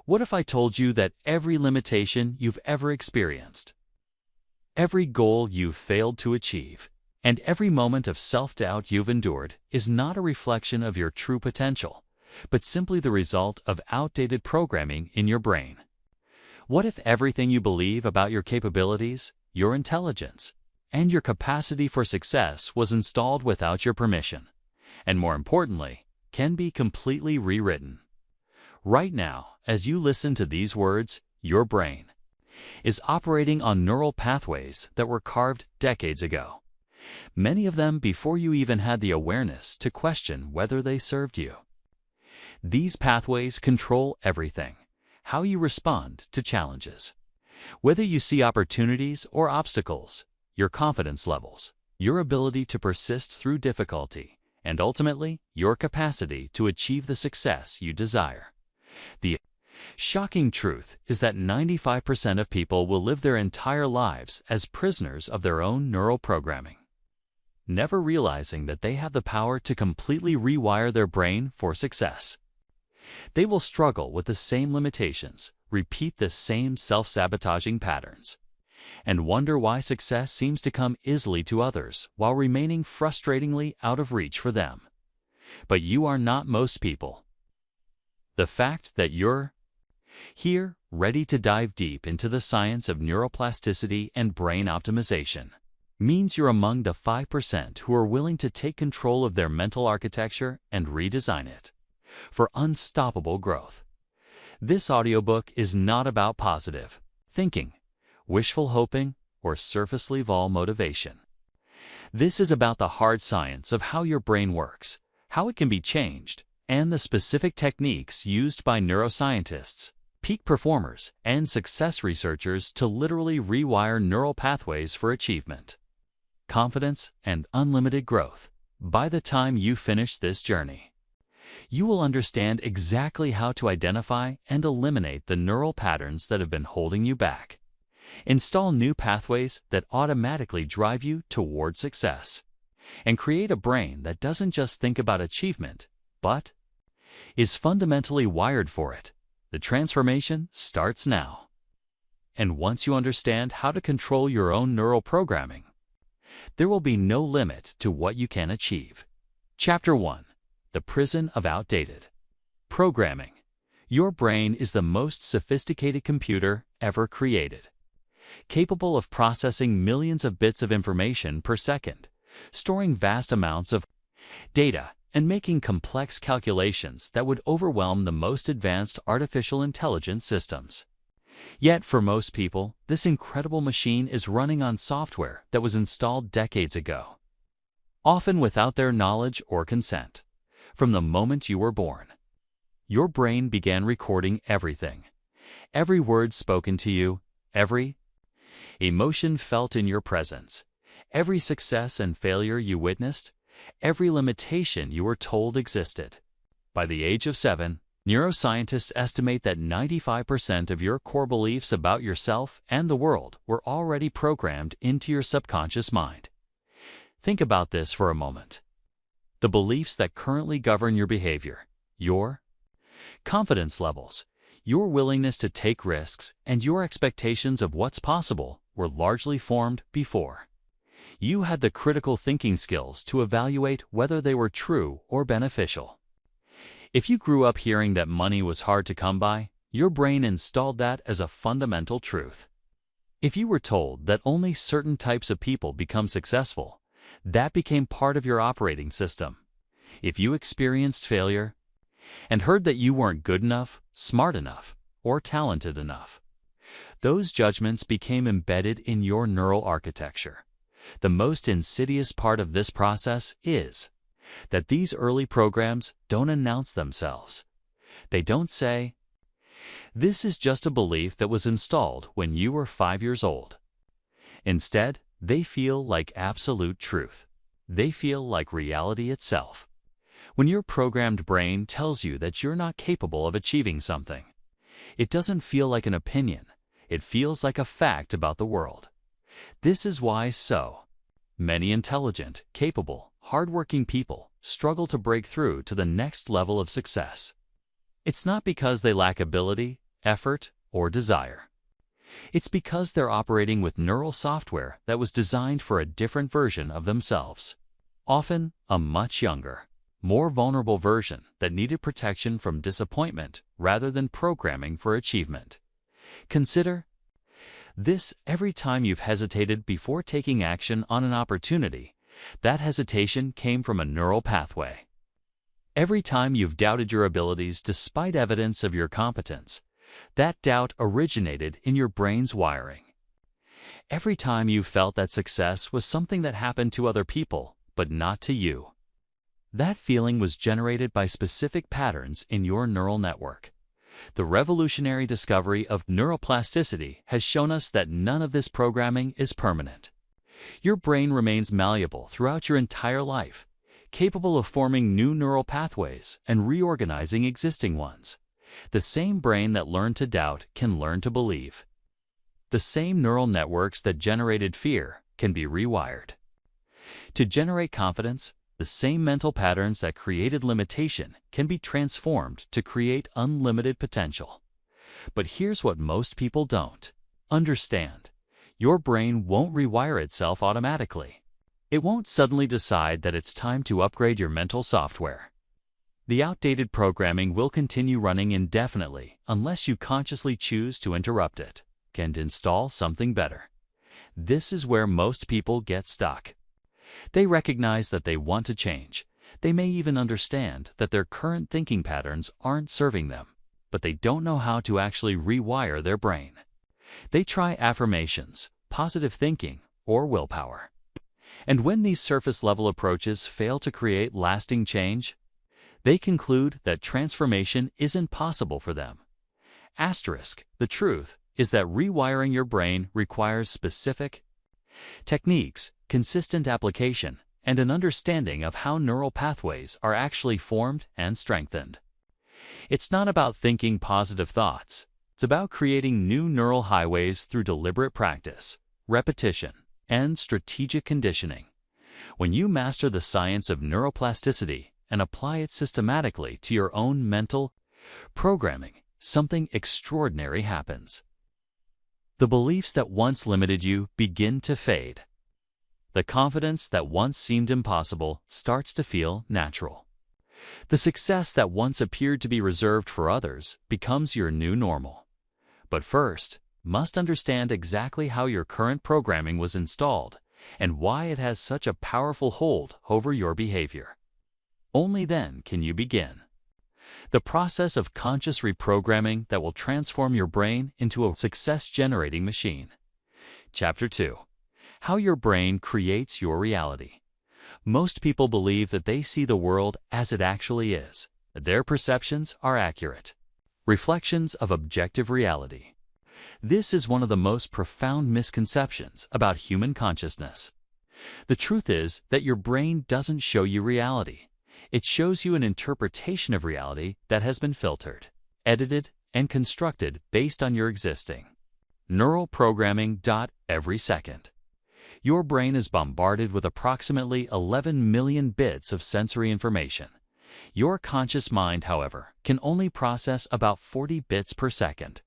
What if I told you that every limitation you've ever experienced, every goal you've failed to achieve, and every moment of self-doubt you've endured is not a reflection of your true potential, but simply the result of outdated programming in your brain? What if everything you believe about your capabilities, your intelligence, and your capacity for success was installed without your permission, and more importantly, can be completely rewritten? Right now, as you listen to these words, your brain is operating on neural pathways that were carved decades ago, many of them before you even had the awareness to question whether they served you. These pathways control everything: how you respond to challenges, whether you see opportunities or obstacles, your confidence levels, your ability to persist through difficulty, and ultimately, your capacity to achieve the success you desire. The shocking truth is that 95% of people will live their entire lives as prisoners of their own neural programming, never realizing that they have the power to completely rewire their brain for success. They will struggle with the same limitations, repeat the same self-sabotaging patterns, and wonder why success seems to come easily to others while remaining frustratingly out of reach for them. But you are not most people. The fact that you're here, ready to dive deep into the science of neuroplasticity and brain optimization, means you're among the 5% who are willing to take control of their mental architecture and redesign it for unstoppable growth. This audiobook is not about positive thinking, wishful hoping, or surface-level motivation. This is about the hard science of how your brain works, how it can be changed, and the specific techniques used by neuroscientists, peak performers, and success researchers to literally rewire neural pathways for achievement, confidence, and unlimited growth. By the time you finish this journey, you will understand exactly how to identify and eliminate the neural patterns that have been holding you back, install new pathways that automatically drive you toward success, and create a brain that doesn't just think about achievement, but is fundamentally wired for it. The transformation starts now. And once you understand how to control your own neural programming, there will be no limit to what you can achieve. Chapter 1. The Prison of Outdated Programming. Your brain is the most sophisticated computer ever created, capable of processing millions of bits of information per second, storing vast amounts of data, and making complex calculations that would overwhelm the most advanced artificial intelligence systems. Yet for most people, this incredible machine is running on software that was installed decades ago, often without their knowledge or consent. From the moment you were born, your brain began recording everything. Every word spoken to you, every emotion felt in your presence, every success and failure you witnessed, every limitation you were told existed. By the age of 7, neuroscientists estimate that 95% of your core beliefs about yourself and the world were already programmed into your subconscious mind. Think about this for a moment. The beliefs that currently govern your behavior, your confidence levels, your willingness to take risks, and your expectations of what's possible were largely formed before you had the critical thinking skills to evaluate whether they were true or beneficial. If you grew up hearing that money was hard to come by, your brain installed that as a fundamental truth. If you were told that only certain types of people become successful, that became part of your operating system. If you experienced failure and heard that you weren't good enough, smart enough, or talented enough, those judgments became embedded in your neural architecture. The most insidious part of this process is that these early programs don't announce themselves. They don't say, "This is just a belief that was installed when you were 5 years old." Instead, they feel like absolute truth. They feel like reality itself. When your programmed brain tells you that you're not capable of achieving something, it doesn't feel like an opinion. It feels like a fact about the world. This is why so many intelligent, capable, hardworking people struggle to break through to the next level of success. It's not because they lack ability, effort, or desire. It's because they're operating with neural software that was designed for a different version of themselves, often a much younger, more vulnerable version that needed protection from disappointment rather than programming for achievement. Consider this: every time you've hesitated before taking action on an opportunity, that hesitation came from a neural pathway. Every time you've doubted your abilities despite evidence of your competence, that doubt originated in your brain's wiring. Every time you felt that success was something that happened to other people, but not to you, that feeling was generated by specific patterns in your neural network. The revolutionary discovery of neuroplasticity has shown us that none of this programming is permanent. Your brain remains malleable throughout your entire life, capable of forming new neural pathways and reorganizing existing ones. The same brain that learned to doubt can learn to believe. The same neural networks that generated fear can be rewired to generate confidence. The same mental patterns that created limitation can be transformed to create unlimited potential. But here's what most people don't understand. Your brain won't rewire itself automatically. It won't suddenly decide that it's time to upgrade your mental software. The outdated programming will continue running indefinitely unless you consciously choose to interrupt it and install something better. This is where most people get stuck. They recognize that they want to change. They may even understand that their current thinking patterns aren't serving them, but they don't know how to actually rewire their brain. They try affirmations, positive thinking, or willpower. And when these surface-level approaches fail to create lasting change, they conclude that transformation isn't possible for them. The truth is that rewiring your brain requires specific techniques, consistent application, and an understanding of how neural pathways are actually formed and strengthened. It's not about thinking positive thoughts. It's about creating new neural highways through deliberate practice, repetition, and strategic conditioning. When you master the science of neuroplasticity and apply it systematically to your own mental programming, something extraordinary happens. The beliefs that once limited you begin to fade. The confidence that once seemed impossible starts to feel natural. The success that once appeared to be reserved for others becomes your new normal. But first, must understand exactly how your current programming was installed and why it has such a powerful hold over your behavior. Only then can you begin the process of conscious reprogramming that will transform your brain into a success-generating machine. Chapter 2. How your brain creates your reality. Most people believe that they see the world as it actually is. Their perceptions are accurate reflections of objective reality. This is one of the most profound misconceptions about human consciousness. The truth is that your brain doesn't show you reality. It shows you an interpretation of reality that has been filtered, edited, and constructed based on your existing neural programming. Every second, your brain is bombarded with approximately 11 million bits of sensory information. Your conscious mind, however, can only process about 40 bits per second.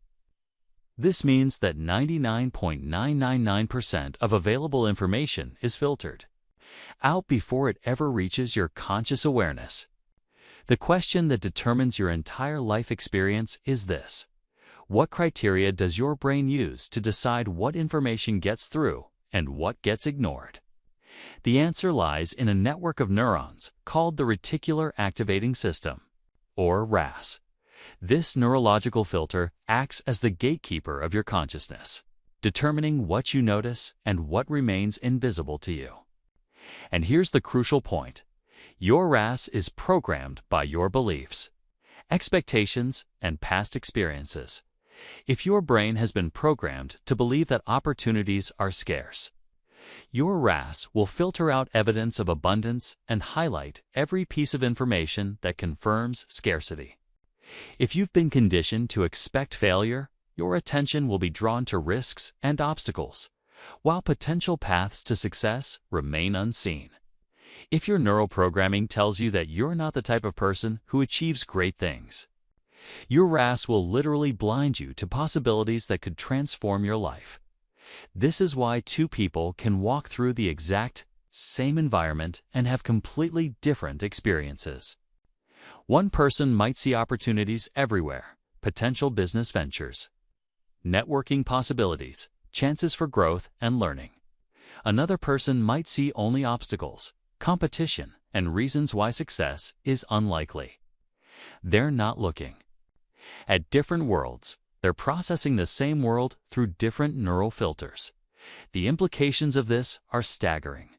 This means that 99.999% of available information is filtered out before it ever reaches your conscious awareness. The question that determines your entire life experience is this: what criteria does your brain use to decide what information gets through and what gets ignored? The answer lies in a network of neurons called the reticular activating system, or RAS. This neurological filter acts as the gatekeeper of your consciousness, determining what you notice and what remains invisible to you. And here's the crucial point. Your RAS is programmed by your beliefs, expectations, and past experiences. If your brain has been programmed to believe that opportunities are scarce, your RAS will filter out evidence of abundance and highlight every piece of information that confirms scarcity. If you've been conditioned to expect failure, your attention will be drawn to risks and obstacles, while potential paths to success remain unseen. If your neural programming tells you that you're not the type of person who achieves great things, Your RAS will literally blind you to possibilities that could transform your life. This is why two people can walk through the exact same environment and have completely different experiences. One person might see opportunities everywhere, potential business ventures, networking possibilities, chances for growth and learning. Another person might see only obstacles, competition, and reasons why success is unlikely. They're not looking at different worlds. They're processing the same world through different neural filters. The implications of this are staggering.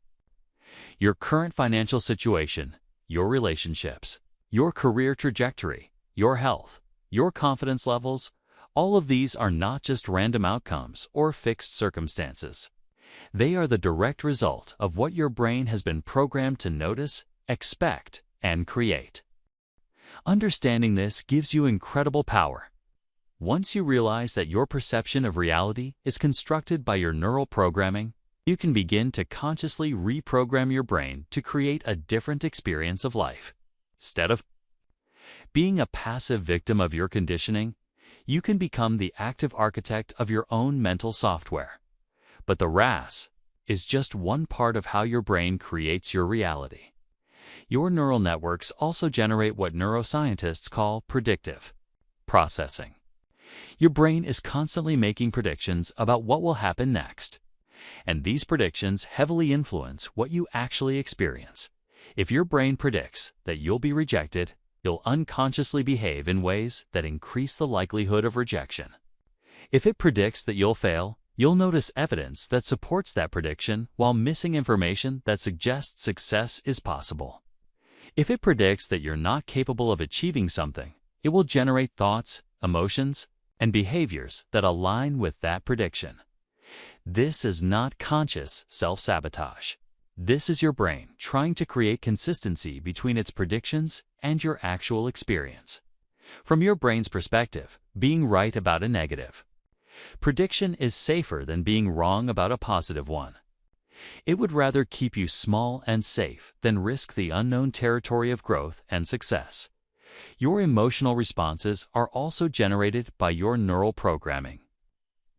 Your current financial situation, your relationships, your career trajectory, your health, your confidence levels, all of these are not just random outcomes or fixed circumstances. They are the direct result of what your brain has been programmed to notice, expect, and create. Understanding this gives you incredible power. Once you realize that your perception of reality is constructed by your neural programming, you can begin to consciously reprogram your brain to create a different experience of life. Instead of being a passive victim of your conditioning, you can become the active architect of your own mental software. But the RAS is just one part of how your brain creates your reality. Your neural networks also generate what neuroscientists call predictive processing. Your brain is constantly making predictions about what will happen next, and these predictions heavily influence what you actually experience. If your brain predicts that you'll be rejected, you'll unconsciously behave in ways that increase the likelihood of rejection. If it predicts that you'll fail, you'll notice evidence that supports that prediction while missing information that suggests success is possible. If it predicts that you're not capable of achieving something, it will generate thoughts, emotions, and behaviors that align with that prediction. This is not conscious self-sabotage. This is your brain trying to create consistency between its predictions and your actual experience. From your brain's perspective, being right about a negative prediction is safer than being wrong about a positive one. It would rather keep you small and safe than risk the unknown territory of growth and success. Your emotional responses are also generated by your neural programming.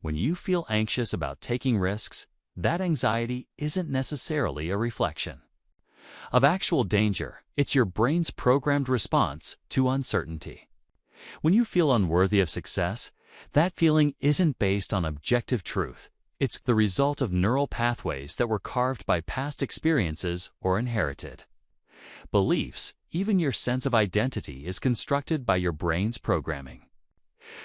When you feel anxious about taking risks, that anxiety isn't necessarily a reflection of actual danger. It's your brain's programmed response to uncertainty. When you feel unworthy of success, that feeling isn't based on objective truth. It's the result of neural pathways that were carved by past experiences or inherited beliefs. Even your sense of identity is constructed by your brain's programming.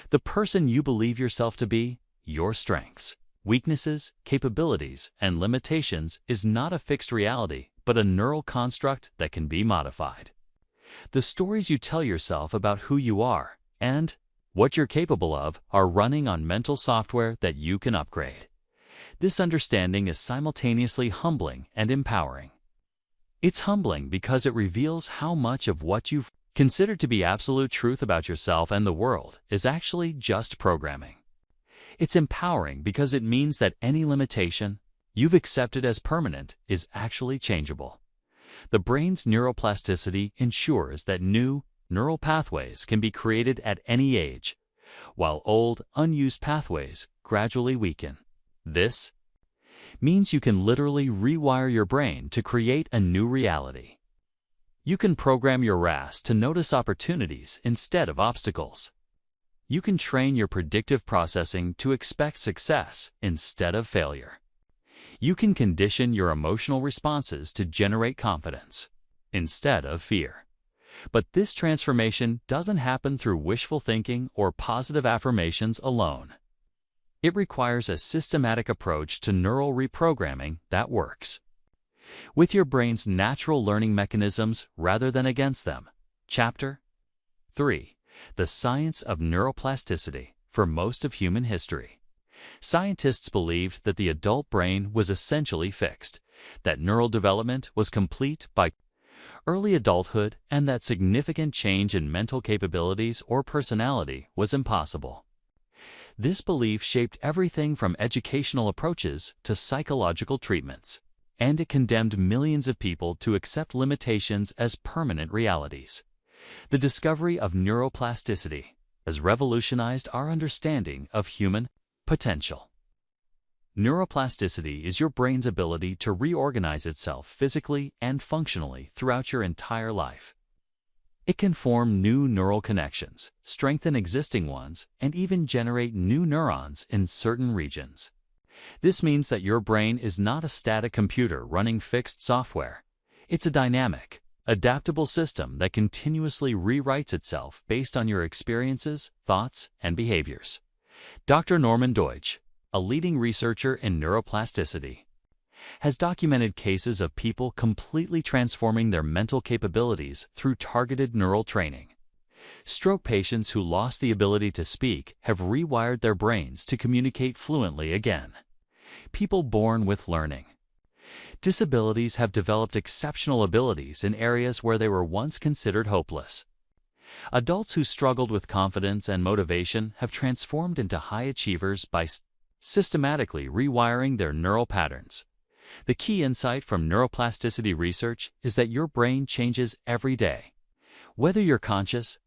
The person you believe yourself to be, your strengths, weaknesses, capabilities, and limitations is not a fixed reality, but a neural construct that can be modified. The stories you tell yourself about who you are and what you're capable of are running on mental software that you can upgrade. This understanding is simultaneously humbling and empowering. It's humbling because it reveals how much of what you've considered to be absolute truth about yourself and the world is actually just programming. It's empowering because it means that any limitation you've accepted as permanent is actually changeable. The brain's neuroplasticity ensures that new neural pathways can be created at any age, while old, unused pathways gradually weaken. This means you can literally rewire your brain to create a new reality. You can program your RAS to notice opportunities instead of obstacles. You can train your predictive processing to expect success instead of failure. You can condition your emotional responses to generate confidence instead of fear. But this transformation doesn't happen through wishful thinking or positive affirmations alone. It requires a systematic approach to neural reprogramming that works with your brain's natural learning mechanisms rather than against them. Chapter 3. The Science of Neuroplasticity. For most of human history, scientists believed that the adult brain was essentially fixed, that neural development was complete by early adulthood, and that significant change in mental capabilities or personality was impossible. This belief shaped everything from educational approaches to psychological treatments, and it condemned millions of people to accept limitations as permanent realities. The discovery of neuroplasticity has revolutionized our understanding of human potential. Neuroplasticity is your brain's ability to reorganize itself physically and functionally throughout your entire life. It can form new neural connections, strengthen existing ones, and even generate new neurons in certain regions. This means that your brain is not a static computer running fixed software. It's a dynamic, adaptable system that continuously rewrites itself based on your experiences, thoughts, and behaviors. Dr. Norman Deutsch, a leading researcher in neuroplasticity, has documented cases of people completely transforming their mental capabilities through targeted neural training. Stroke patients who lost the ability to speak have rewired their brains to communicate fluently again. People born with learning disabilities have developed exceptional abilities in areas where they were once considered hopeless. Adults who struggled with confidence and motivation have transformed into high achievers by systematically rewiring their neural patterns. The key insight from neuroplasticity research is that your brain changes every day. Whether you're conscious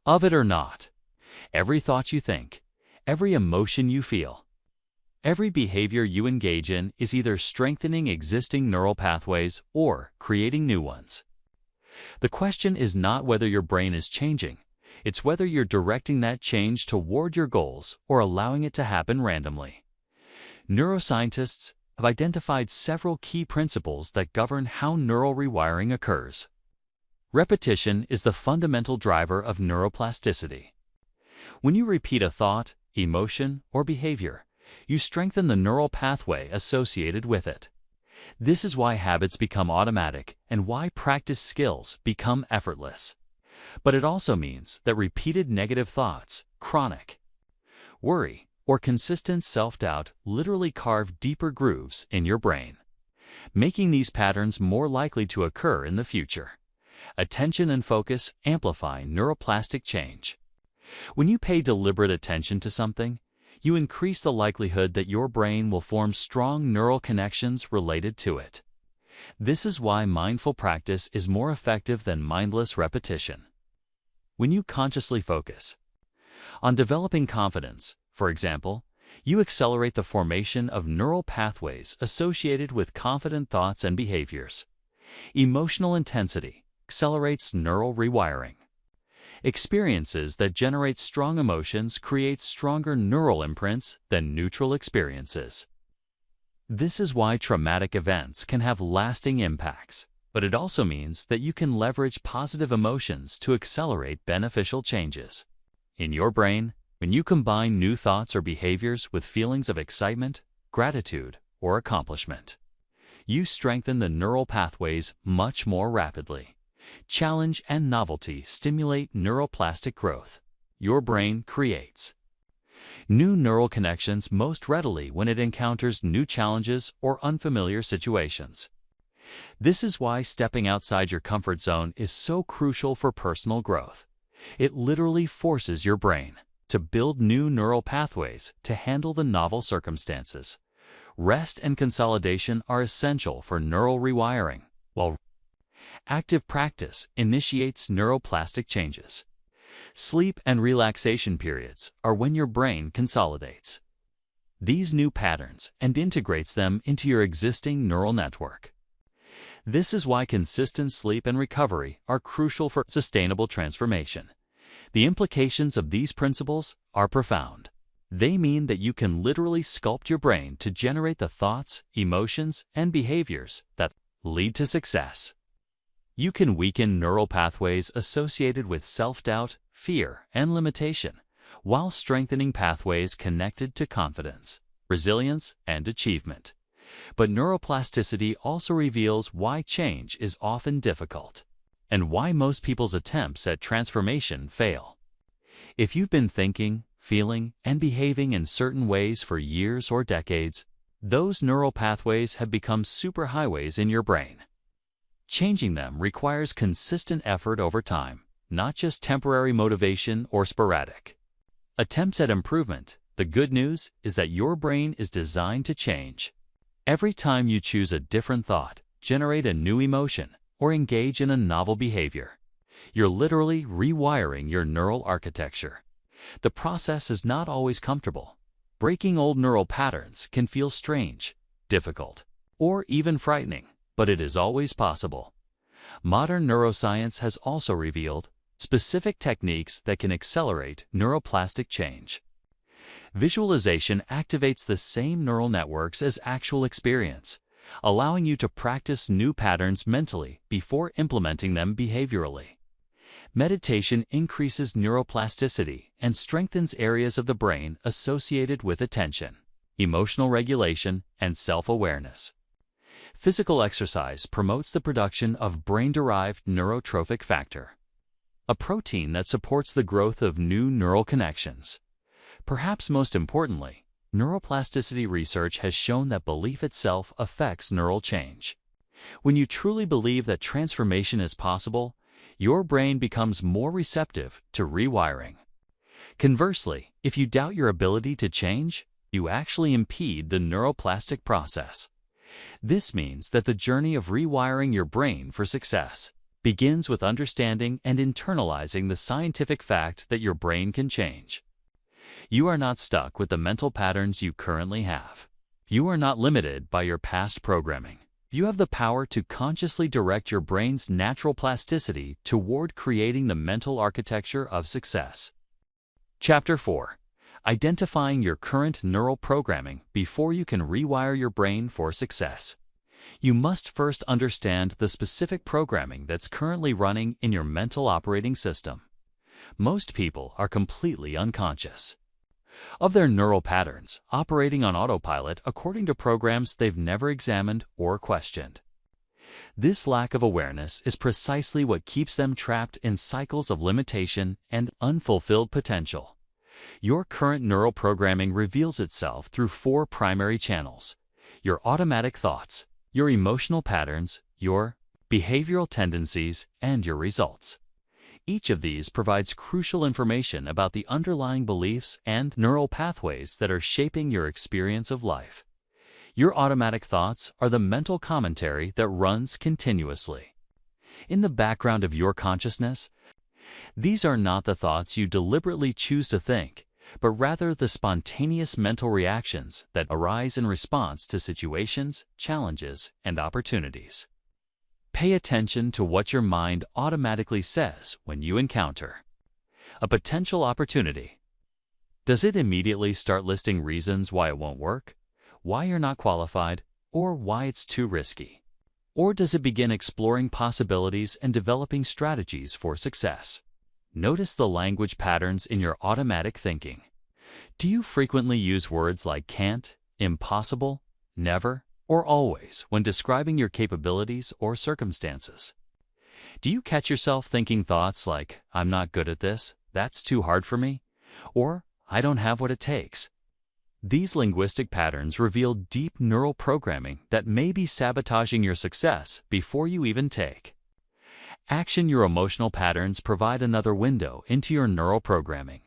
of it or not, every thought you think, every emotion you feel, every behavior you engage in is either strengthening existing neural pathways or creating new ones. The question is not whether your brain is changing, it's whether you're directing that change toward your goals or allowing it to happen randomly. Neuroscientists have identified several key principles that govern how neural rewiring occurs. Repetition is the fundamental driver of neuroplasticity. When you repeat a thought, emotion, or behavior, you strengthen the neural pathway associated with it. This is why habits become automatic and why practice skills become effortless. But it also means that repeated negative thoughts, chronic worry, or consistent self-doubt literally carve deeper grooves in your brain, making these patterns more likely to occur in the future. Attention and focus amplify neuroplastic change. When you pay deliberate attention to something, you increase the likelihood that your brain will form strong neural connections related to it. This is why mindful practice is more effective than mindless repetition. When you consciously focus on developing confidence, for example, you accelerate the formation of neural pathways associated with confident thoughts and behaviors. Emotional intensity accelerates neural rewiring. Experiences that generate strong emotions create stronger neural imprints than neutral experiences. This is why traumatic events can have lasting impacts, but it also means that you can leverage positive emotions to accelerate beneficial changes. In your brain, when you combine new thoughts or behaviors with feelings of excitement, gratitude, or accomplishment, you strengthen the neural pathways much more rapidly. Challenge and novelty stimulate neuroplastic growth. Your brain creates new neural connections most readily when it encounters new challenges or unfamiliar situations. This is why stepping outside your comfort zone is so crucial for personal growth. It literally forces your brain to build new neural pathways to handle the novel circumstances. Rest and consolidation are essential for neural rewiring, while active practice initiates neuroplastic changes. Sleep and relaxation periods are when your brain consolidates these new patterns and integrates them into your existing neural network. This is why consistent sleep and recovery are crucial for sustainable transformation. The implications of these principles are profound. They mean that you can literally sculpt your brain to generate the thoughts, emotions, and behaviors that lead to success. You can weaken neural pathways associated with self-doubt, fear, and limitation, while strengthening pathways connected to confidence, resilience, and achievement. But neuroplasticity also reveals why change is often difficult, and why most people's attempts at transformation fail. If you've been thinking, feeling, and behaving in certain ways for years or decades, those neural pathways have become superhighways in your brain. Changing them requires consistent effort over time, not just temporary motivation or sporadic attempts at improvement. The good news is that your brain is designed to change. Every time you choose a different thought, generate a new emotion, or engage in a novel behavior, You're literally rewiring your neural architecture. The process is not always comfortable. Breaking old neural patterns can feel strange, difficult, or even frightening, but it is always possible. Modern neuroscience has also revealed specific techniques that can accelerate neuroplastic change. Visualization activates the same neural networks as actual experience, allowing you to practice new patterns mentally before implementing them behaviorally. Meditation increases neuroplasticity and strengthens areas of the brain associated with attention, emotional regulation, and self-awareness. Physical exercise promotes the production of brain-derived neurotrophic factor, a protein that supports the growth of new neural connections. Perhaps most importantly, neuroplasticity research has shown that belief itself affects neural change. When you truly believe that transformation is possible, your brain becomes more receptive to rewiring. Conversely, if you doubt your ability to change, you actually impede the neuroplastic process. This means that the journey of rewiring your brain for success begins with understanding and internalizing the scientific fact that your brain can change. You are not stuck with the mental patterns you currently have. You are not limited by your past programming. You have the power to consciously direct your brain's natural plasticity toward creating the mental architecture of success. Chapter 4. Identifying your current neural programming before you can rewire your brain for success. You must first understand the specific programming that's currently running in your mental operating system. Most people are completely unconscious of their neural patterns, operating on autopilot according to programs they've never examined or questioned. This lack of awareness is precisely what keeps them trapped in cycles of limitation and unfulfilled potential. Your current neural programming reveals itself through 4 primary channels: your automatic thoughts, your emotional patterns, your behavioral tendencies, and your results. Each of these provides crucial information about the underlying beliefs and neural pathways that are shaping your experience of life. Your automatic thoughts are the mental commentary that runs continuously in the background of your consciousness. These are not the thoughts you deliberately choose to think, but rather the spontaneous mental reactions that arise in response to situations, challenges, and opportunities. Pay attention to what your mind automatically says when you encounter a potential opportunity. Does it immediately start listing reasons why it won't work, why you're not qualified, or why it's too risky? Or does it begin exploring possibilities and developing strategies for success? Notice the language patterns in your automatic thinking. Do you frequently use words like can't, impossible, never, or always when describing your capabilities or circumstances? Do you catch yourself thinking thoughts like, I'm not good at this, that's too hard for me, or I don't have what it takes? These linguistic patterns reveal deep neural programming that may be sabotaging your success before you even take action. Your emotional patterns provide another window into your neural programming.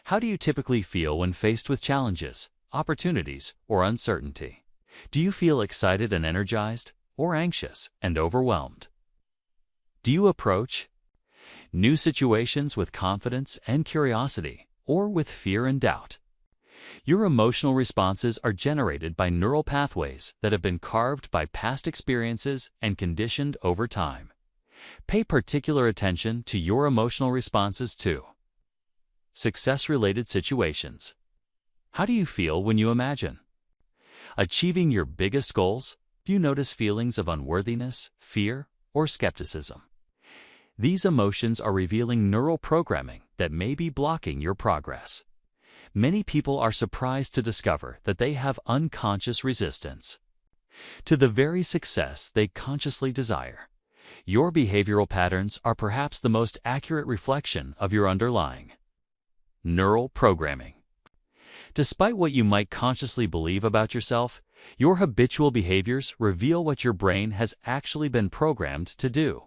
How do you typically feel when faced with challenges, opportunities, or uncertainty? Do you feel excited and energized, or anxious and overwhelmed? Do you approach new situations with confidence and curiosity, or with fear and doubt? Your emotional responses are generated by neural pathways that have been carved by past experiences and conditioned over time. Pay particular attention to your emotional responses to success-related situations. How do you feel when you imagine achieving your biggest goals? Do you notice feelings of unworthiness, fear, or skepticism? These emotions are revealing neural programming that may be blocking your progress. Many people are surprised to discover that they have unconscious resistance to the very success they consciously desire. Your behavioral patterns are perhaps the most accurate reflection of your underlying neural programming. Despite what you might consciously believe about yourself, your habitual behaviors reveal what your brain has actually been programmed to do.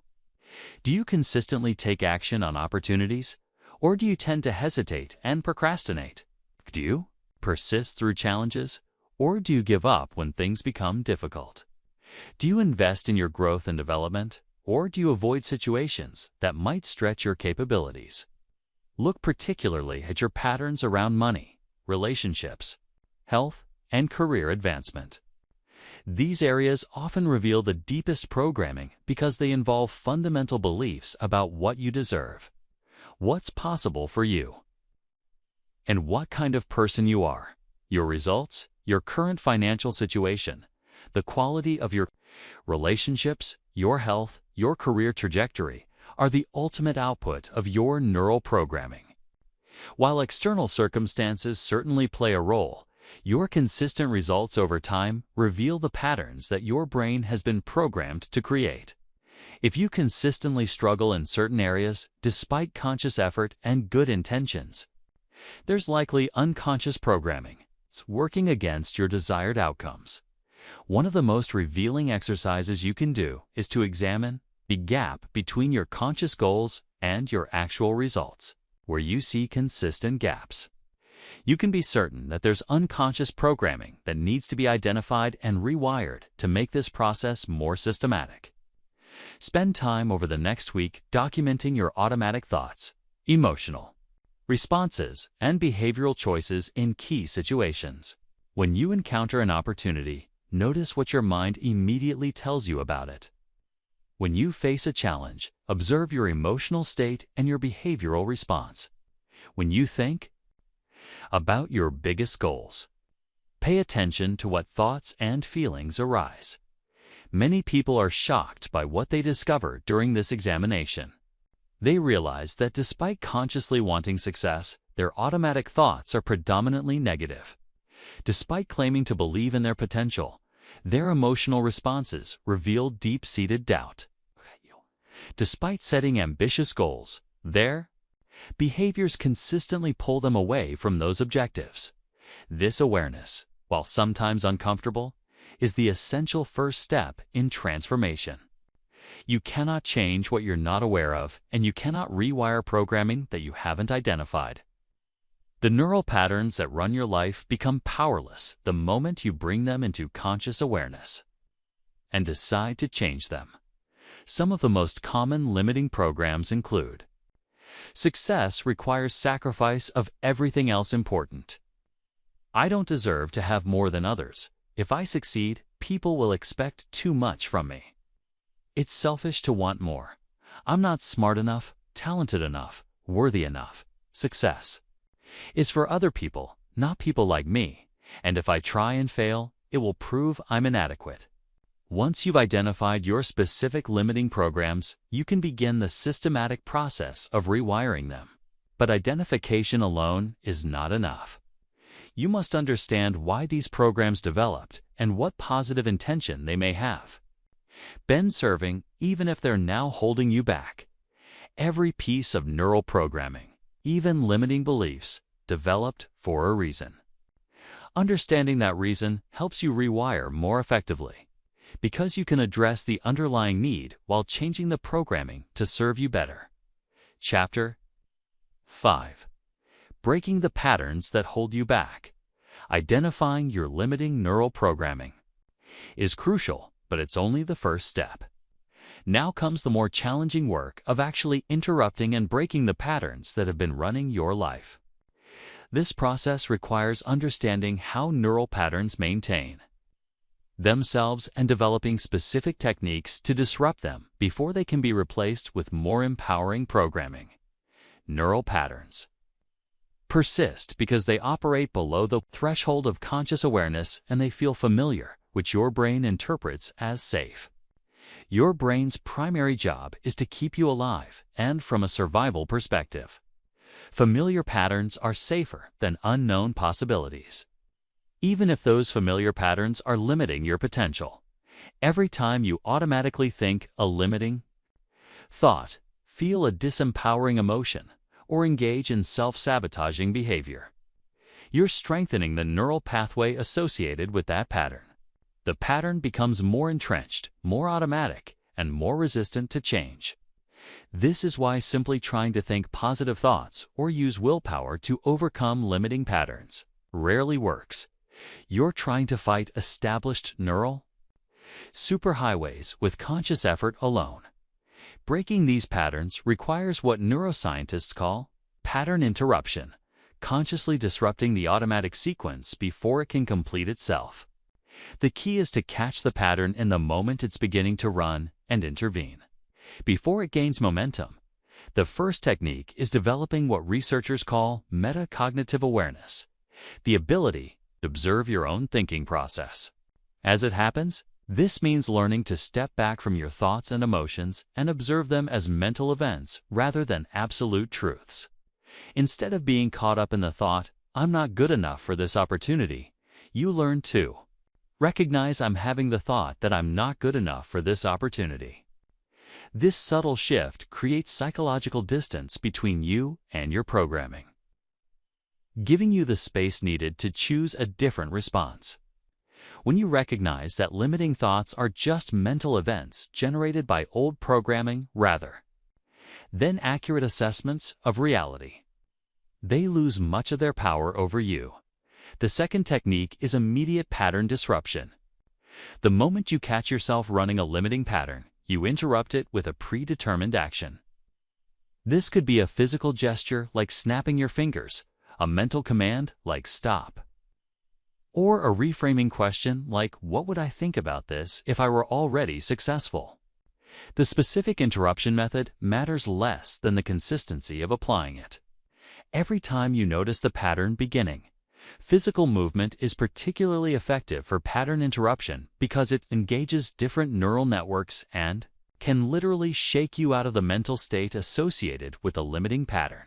Do you consistently take action on opportunities, or do you tend to hesitate and procrastinate? Do you persist through challenges, or do you give up when things become difficult? Do you invest in your growth and development, or do you avoid situations that might stretch your capabilities? Look particularly at your patterns around money, relationships, health, and career advancement. These areas often reveal the deepest programming because they involve fundamental beliefs about what you deserve, what's possible for you, and what kind of person you are. Your results, your current financial situation, the quality of your relationships, your health, your career trajectory are the ultimate output of your neural programming. While external circumstances certainly play a role, your consistent results over time reveal the patterns that your brain has been programmed to create. If you consistently struggle in certain areas despite conscious effort and good intentions, there's likely unconscious programming working against your desired outcomes. One of the most revealing exercises you can do is to examine the gap between your conscious goals and your actual results. Where you see consistent gaps, you can be certain that there's unconscious programming that needs to be identified and rewired to make this process more systematic. Spend time over the next week documenting your automatic thoughts, emotional responses, and behavioral choices in key situations. When you encounter an opportunity, notice what your mind immediately tells you about it. When you face a challenge, observe your emotional state and your behavioral response. When you think about your biggest goals, pay attention to what thoughts and feelings arise. Many people are shocked by what they discover during this examination. They realize that despite consciously wanting success, their automatic thoughts are predominantly negative. Despite claiming to believe in their potential, their emotional responses reveal deep-seated doubt. Despite setting ambitious goals, their behaviors consistently pull them away from those objectives. This awareness, while sometimes uncomfortable, is the essential first step in transformation. You cannot change what you're not aware of, and you cannot rewire programming that you haven't identified. The neural patterns that run your life become powerless the moment you bring them into conscious awareness and decide to change them. Some of the most common limiting programs include: success requires sacrifice of everything else important. I don't deserve to have more than others. If I succeed, people will expect too much from me. It's selfish to want more. I'm not smart enough, talented enough, worthy enough. Success is for other people, not people like me, and if I try and fail, it will prove I'm inadequate. Once you've identified your specific limiting programs, you can begin the systematic process of rewiring them. But identification alone is not enough. You must understand why these programs developed and what positive intention they may have been serving, even if they're now holding you back. Every piece of neural programming, even limiting beliefs, developed for a reason. Understanding that reason helps you rewire more effectively, because you can address the underlying need while changing the programming to serve you better. Chapter 5. Breaking the patterns that hold you back. Identifying your limiting neural programming is crucial, but it's only the first step. Now comes the more challenging work of actually interrupting and breaking the patterns that have been running your life. This process requires understanding how neural patterns maintain themselves and developing specific techniques to disrupt them before they can be replaced with more empowering programming. Neural patterns persist because they operate below the threshold of conscious awareness and they feel familiar, which your brain interprets as safe. Your brain's primary job is to keep you alive, and from a survival perspective, familiar patterns are safer than unknown possibilities. Even if those familiar patterns are limiting your potential, every time you automatically think a limiting thought, feel a disempowering emotion, or engage in self-sabotaging behavior, you're strengthening the neural pathway associated with that pattern. The pattern becomes more entrenched, more automatic, and more resistant to change. This is why simply trying to think positive thoughts or use willpower to overcome limiting patterns rarely works. You're trying to fight established neural superhighways with conscious effort alone. Breaking these patterns requires what neuroscientists call pattern interruption, consciously disrupting the automatic sequence before it can complete itself. The key is to catch the pattern in the moment it's beginning to run and intervene, before it gains momentum. The first technique is developing what researchers call metacognitive awareness, the ability to observe your own thinking process. As it happens, this means learning to step back from your thoughts and emotions and observe them as mental events rather than absolute truths. Instead of being caught up in the thought, "I'm not good enough for this opportunity," you learn to recognize, "I'm having the thought that I'm not good enough for this opportunity." This subtle shift creates psychological distance between you and your programming, giving you the space needed to choose a different response. When you recognize that limiting thoughts are just mental events generated by old programming rather than accurate assessments of reality, they lose much of their power over you. The second technique is immediate pattern disruption. The moment you catch yourself running a limiting pattern, you interrupt it with a predetermined action. This could be a physical gesture like snapping your fingers, a mental command like stop, or a reframing question like, "What would I think about this if I were already successful?" The specific interruption method matters less than the consistency of applying it. Every time you notice the pattern beginning, physical movement is particularly effective for pattern interruption because it engages different neural networks and can literally shake you out of the mental state associated with a limiting pattern.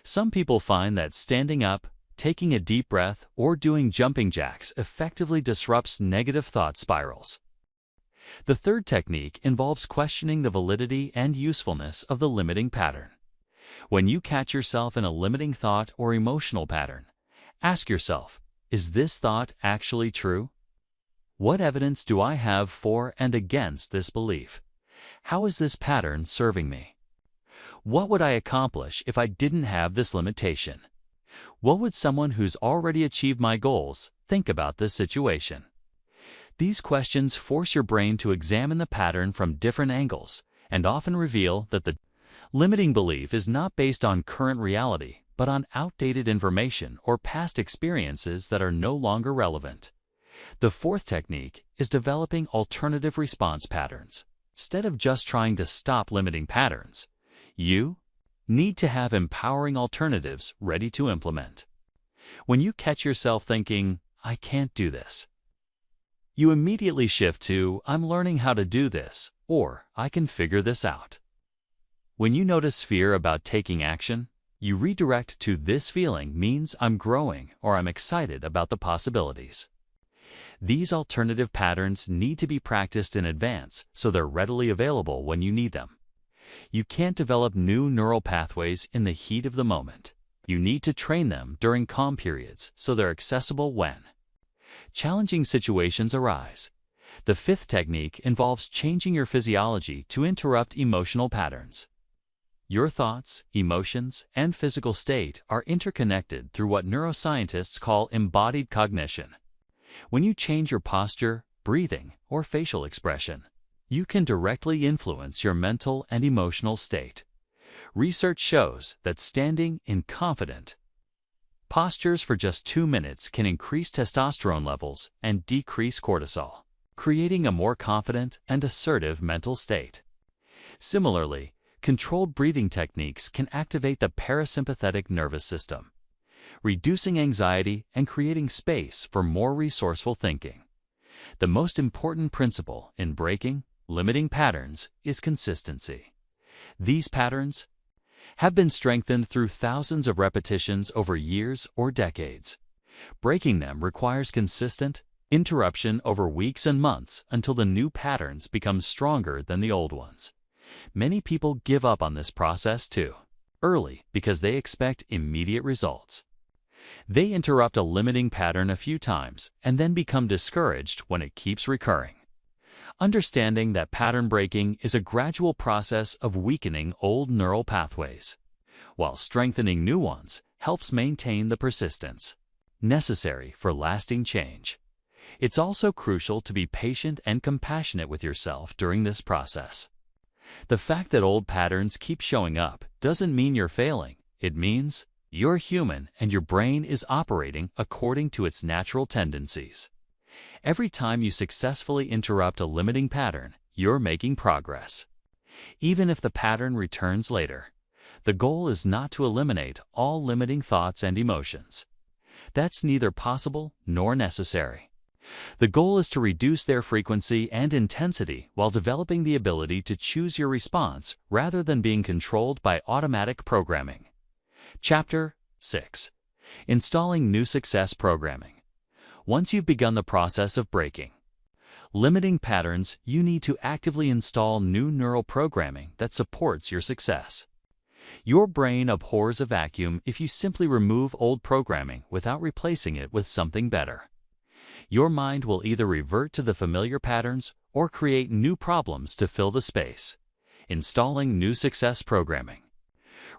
Some people find that standing up, taking a deep breath, or doing jumping jacks effectively disrupts negative thought spirals. The third technique involves questioning the validity and usefulness of the limiting pattern. When you catch yourself in a limiting thought or emotional pattern, ask yourself, is this thought actually true? What evidence do I have for and against this belief? How is this pattern serving me? What would I accomplish if I didn't have this limitation? What would someone who's already achieved my goals think about this situation? These questions force your brain to examine the pattern from different angles and often reveal that the limiting belief is not based on current reality, but on outdated information or past experiences that are no longer relevant. The fourth technique is developing alternative response patterns. Instead of just trying to stop limiting patterns, you need to have empowering alternatives ready to implement. When you catch yourself thinking, "I can't do this," you immediately shift to, "I'm learning how to do this," or "I can figure this out." When you notice fear about taking action, you redirect to, "This feeling means I'm growing," or "I'm excited about the possibilities." These alternative patterns need to be practiced in advance so they're readily available when you need them. You can't develop new neural pathways in the heat of the moment. You need to train them during calm periods so they're accessible when challenging situations arise. The fifth technique involves changing your physiology to interrupt emotional patterns. Your thoughts, emotions, and physical state are interconnected through what neuroscientists call embodied cognition. When you change your posture, breathing, or facial expression, you can directly influence your mental and emotional state. Research shows that standing in confident postures for just 2 minutes can increase testosterone levels and decrease cortisol, creating a more confident and assertive mental state. Similarly, controlled breathing techniques can activate the parasympathetic nervous system, reducing anxiety and creating space for more resourceful thinking. The most important principle in breaking limiting patterns is consistency. These patterns have been strengthened through thousands of repetitions over years or decades. Breaking them requires consistent interruption over weeks and months until the new patterns become stronger than the old ones. Many people give up on this process too early because they expect immediate results. They interrupt a limiting pattern a few times and then become discouraged when it keeps recurring. Understanding that pattern breaking is a gradual process of weakening old neural pathways, while strengthening new ones helps maintain the persistence necessary for lasting change. It's also crucial to be patient and compassionate with yourself during this process. The fact that old patterns keep showing up doesn't mean you're failing. It means you're human and your brain is operating according to its natural tendencies. Every time you successfully interrupt a limiting pattern, you're making progress. Even if the pattern returns later, the goal is not to eliminate all limiting thoughts and emotions. That's neither possible nor necessary. The goal is to reduce their frequency and intensity while developing the ability to choose your response rather than being controlled by automatic programming. Chapter 6. Installing New Success Programming. Once you've begun the process of breaking limiting patterns, you need to actively install new neural programming that supports your success. Your brain abhors a vacuum if you simply remove old programming without replacing it with something better. Your mind will either revert to the familiar patterns or create new problems to fill the space. Installing new success programming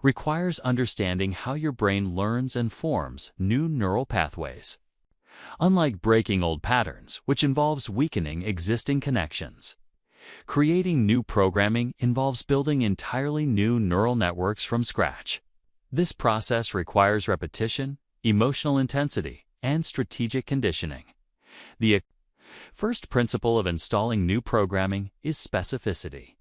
requires understanding how your brain learns and forms new neural pathways. Unlike breaking old patterns, which involves weakening existing connections, creating new programming involves building entirely new neural networks from scratch. This process requires repetition, emotional intensity, and strategic conditioning. The first principle of installing new programming is specificity.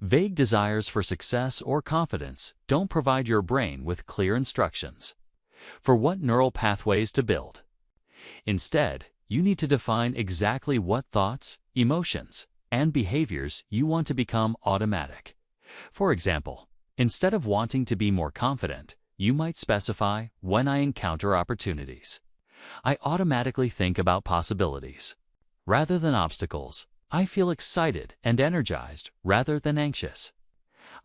Vague desires for success or confidence don't provide your brain with clear instructions for what neural pathways to build. Instead, you need to define exactly what thoughts, emotions, and behaviors you want to become automatic. For example, instead of wanting to be more confident, you might specify, when I encounter opportunities, I automatically think about possibilities. Rather than obstacles, I feel excited and energized rather than anxious.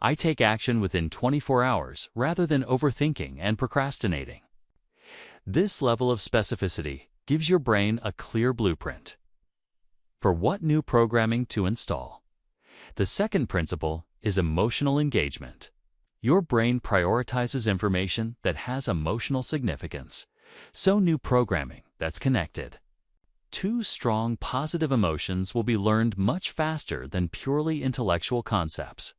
I take action within 24 hours rather than overthinking and procrastinating. This level of specificity gives your brain a clear blueprint for what new programming to install. The second principle is emotional engagement. Your brain prioritizes information that has emotional significance, so new programming that's connected to strong positive emotions will be learned much faster than purely intellectual concepts.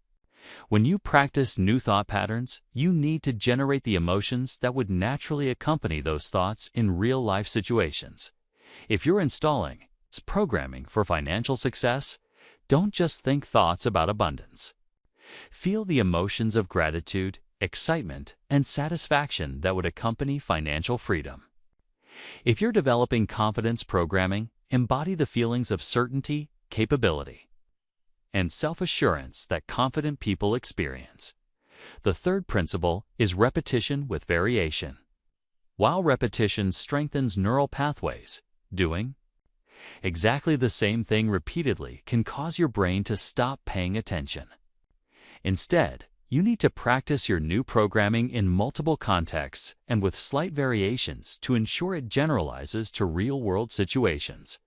When you practice new thought patterns, you need to generate the emotions that would naturally accompany those thoughts in real-life situations. If you're installing programming for financial success, don't just think thoughts about abundance. Feel the emotions of gratitude, excitement, and satisfaction that would accompany financial freedom. If you're developing confidence programming, embody the feelings of certainty, capability, and self-assurance that confident people experience. The third principle is repetition with variation. While repetition strengthens neural pathways, doing exactly the same thing repeatedly can cause your brain to stop paying attention. Instead, you need to practice your new programming in multiple contexts and with slight variations to ensure it generalizes to real-world situations.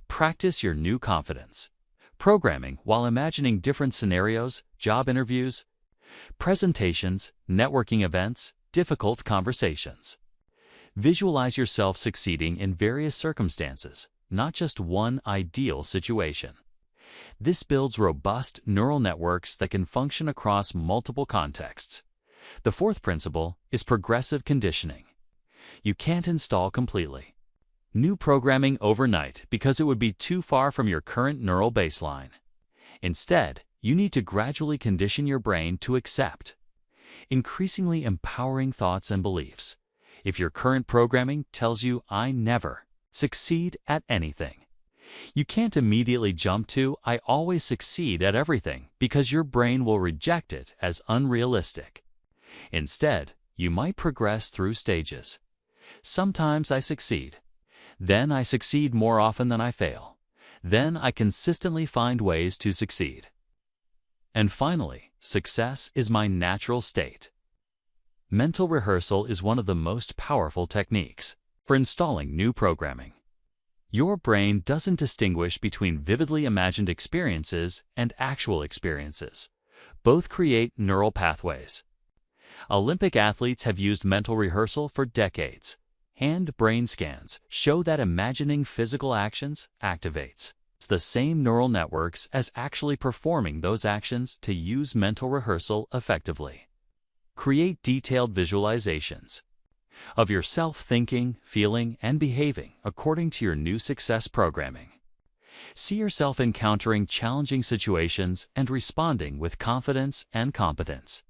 Practice your new confidence programming while imagining different scenarios, job interviews, presentations, networking events, difficult conversations. Visualize yourself succeeding in various circumstances, not just one ideal situation. This builds robust neural networks that can function across multiple contexts. The fourth principle is progressive conditioning. You can't install completely new programming overnight because it would be too far from your current neural baseline. Instead, you need to gradually condition your brain to accept increasingly empowering thoughts and beliefs. If your current programming tells you, "I never succeed at anything," you can't immediately jump to, "I always succeed at everything," because your brain will reject it as unrealistic. Instead, you might progress through stages. Sometimes I succeed. Then I succeed more often than I fail. Then I consistently find ways to succeed. And finally, success is my natural state. Mental rehearsal is one of the most powerful techniques for installing new programming. Your brain doesn't distinguish between vividly imagined experiences and actual experiences. Both create neural pathways. Olympic athletes have used mental rehearsal for decades. Hand brain scans show that imagining physical actions activates the same neural networks as actually performing those actions to use mental rehearsal effectively. Create detailed visualizations of yourself thinking, feeling, and behaving according to your new success programming. See yourself encountering challenging situations and responding with confidence and competence.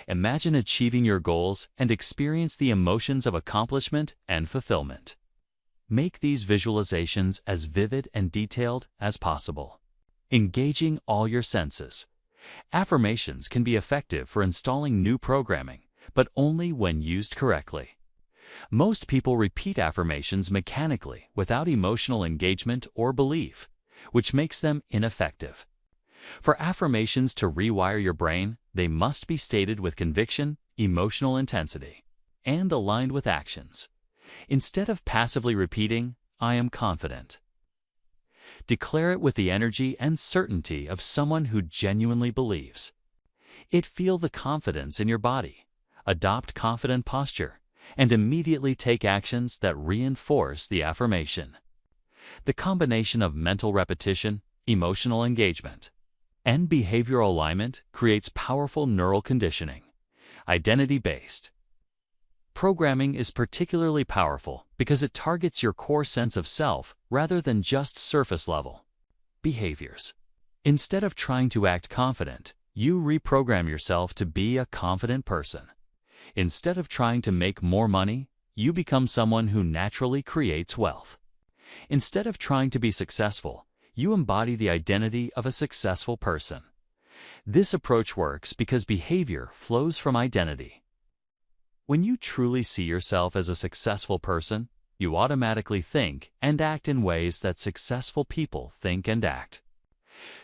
Imagine achieving your goals and experience the emotions of accomplishment and fulfillment. Make these visualizations as vivid and detailed as possible, engaging all your senses. Affirmations can be effective for installing new programming, but only when used correctly. Most people repeat affirmations mechanically without emotional engagement or belief, which makes them ineffective. For affirmations to rewire your brain, they must be stated with conviction, emotional intensity, and aligned with actions. Instead of passively repeating, "I am confident," declare it with the energy and certainty of someone who genuinely believes it. Feel the confidence in your body, adopt confident posture, and immediately take actions that reinforce the affirmation. The combination of mental repetition, emotional engagement, and behavioral alignment creates powerful neural conditioning. Identity-based programming is particularly powerful because it targets your core sense of self rather than just surface-level behaviors. Instead of trying to act confident, you reprogram yourself to be a confident person. Instead of trying to make more money, you become someone who naturally creates wealth. Instead of trying to be successful, you embody the identity of a successful person. This approach works because behavior flows from identity. When you truly see yourself as a successful person, you automatically think and act in ways that successful people think and act.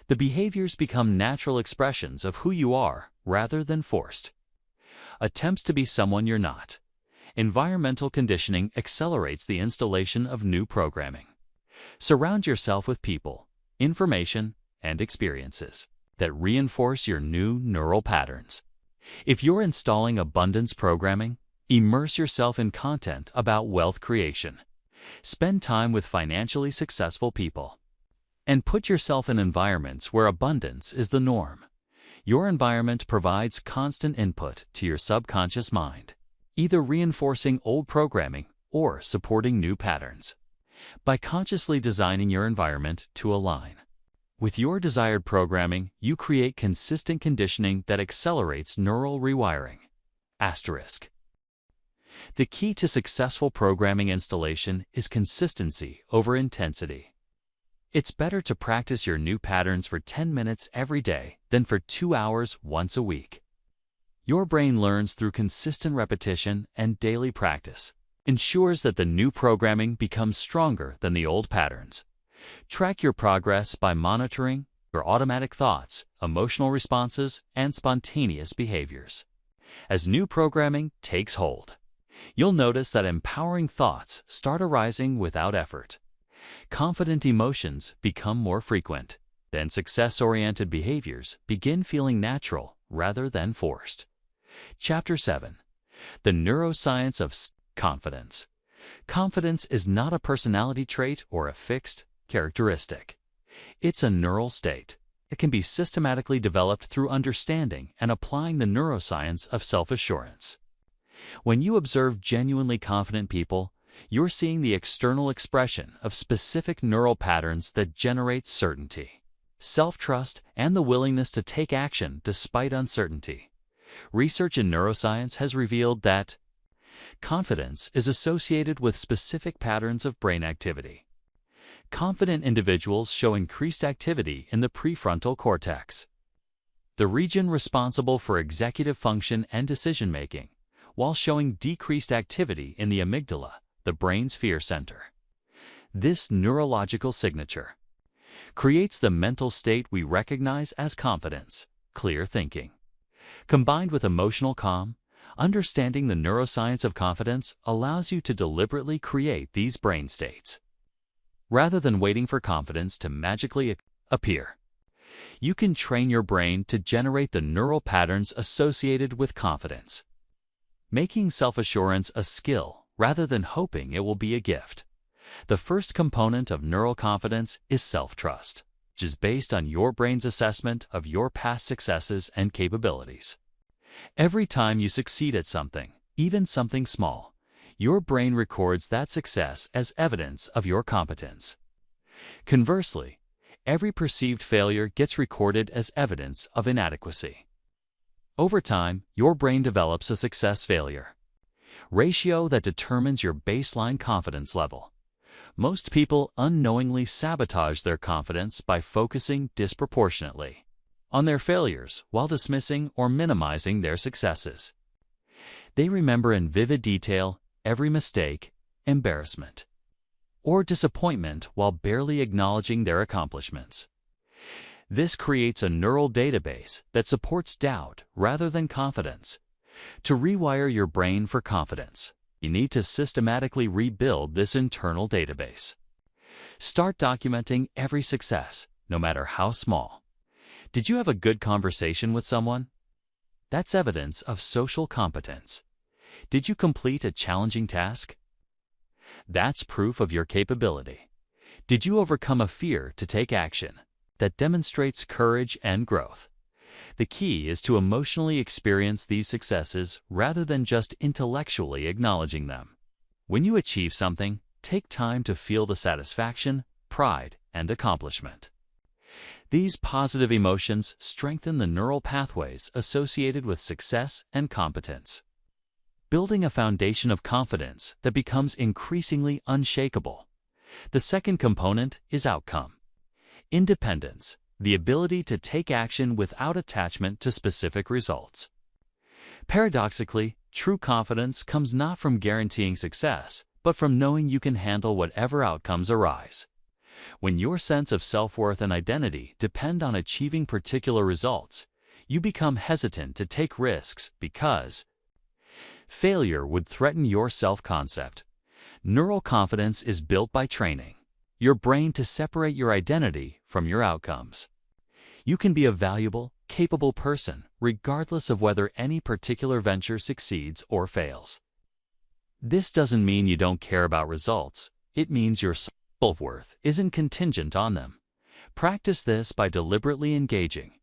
The behaviors become natural expressions of who you are rather than forced attempts to be someone you're not. Environmental conditioning accelerates the installation of new programming. Surround yourself with people, information, and experiences that reinforce your new neural patterns. If you're installing abundance programming, immerse yourself in content about wealth creation. Spend time with financially successful people. And put yourself in environments where abundance is the norm. Your environment provides constant input to your subconscious mind, either reinforcing old programming or supporting new patterns. By consciously designing your environment to align with your desired programming, you create consistent conditioning that accelerates neural rewiring. Asterisk. The key to successful programming installation is consistency over intensity. It's better to practice your new patterns for 10 minutes every day than for 2 hours once a week. Your brain learns through consistent repetition, and daily practice ensures that the new programming becomes stronger than the old patterns. Track your progress by monitoring your automatic thoughts, emotional responses, and spontaneous behaviors. As new programming takes hold, you'll notice that empowering thoughts start arising without effort. Confident emotions become more frequent. Then success-oriented behaviors begin feeling natural rather than forced. Chapter 7. The Neuroscience of Confidence. Confidence is not a personality trait or a fixed characteristic. It's a neural state. It can be systematically developed through understanding and applying the neuroscience of self-assurance. When you observe genuinely confident people, you're seeing the external expression of specific neural patterns that generate certainty, self-trust, and the willingness to take action despite uncertainty. Research in neuroscience has revealed that confidence is associated with specific patterns of brain activity. Confident individuals show increased activity in the prefrontal cortex, the region responsible for executive function and decision-making, while showing decreased activity in the amygdala, the brain's fear center. This neurological signature creates the mental state we recognize as confidence, clear thinking. Combined with emotional calm, understanding the neuroscience of confidence allows you to deliberately create these brain states. Rather than waiting for confidence to magically appear, you can train your brain to generate the neural patterns associated with confidence, making self-assurance a skill rather than hoping it will be a gift. The first component of neural confidence is self-trust, which is based on your brain's assessment of your past successes and capabilities. Every time you succeed at something, even something small, your brain records that success as evidence of your competence. Conversely, every perceived failure gets recorded as evidence of inadequacy. Over time, your brain develops a success-failure ratio that determines your baseline confidence level. Most people unknowingly sabotage their confidence by focusing disproportionately on their failures while dismissing or minimizing their successes. They remember in vivid detail every mistake, embarrassment, or disappointment while barely acknowledging their accomplishments. This creates a neural database that supports doubt rather than confidence. To rewire your brain for confidence, you need to systematically rebuild this internal database. Start documenting every success, no matter how small. Did you have a good conversation with someone? That's evidence of social competence. Did you complete a challenging task? That's proof of your capability. Did you overcome a fear to take action? That demonstrates courage and growth. The key is to emotionally experience these successes rather than just intellectually acknowledging them. When you achieve something, take time to feel the satisfaction, pride, and accomplishment. These positive emotions strengthen the neural pathways associated with success and competence, building a foundation of confidence that becomes increasingly unshakable. The second component is outcome. Independence, the ability to take action without attachment to specific results. Paradoxically, true confidence comes not from guaranteeing success, but from knowing you can handle whatever outcomes arise. When your sense of self-worth and identity depend on achieving particular results, you become hesitant to take risks because failure would threaten your self-concept. Neural confidence is built by training your brain to separate your identity from your outcomes. You can be a valuable, capable person regardless of whether any particular venture succeeds or fails. This doesn't mean you don't care about results. It means your self-worth isn't contingent on them. Practice this by deliberately engaging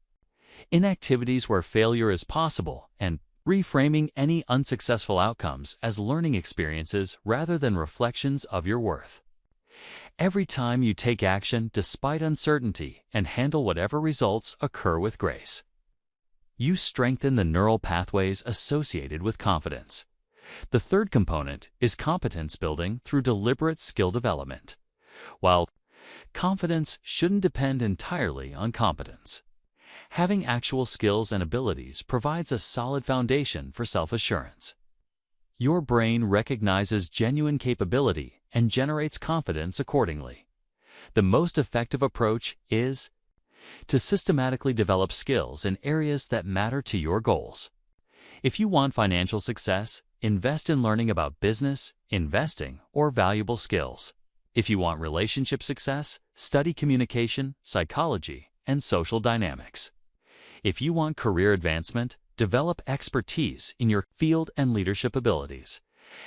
in activities where failure is possible and reframing any unsuccessful outcomes as learning experiences rather than reflections of your worth. Every time you take action despite uncertainty and handle whatever results occur with grace, you strengthen the neural pathways associated with confidence. The third component is competence building through deliberate skill development. While confidence shouldn't depend entirely on competence, having actual skills and abilities provides a solid foundation for self-assurance. Your brain recognizes genuine capability and generates confidence accordingly. The most effective approach is to systematically develop skills in areas that matter to your goals. If you want financial success, invest in learning about business, investing, or valuable skills. If you want relationship success, study communication, psychology, and social dynamics. If you want career advancement, develop expertise in your field and leadership abilities.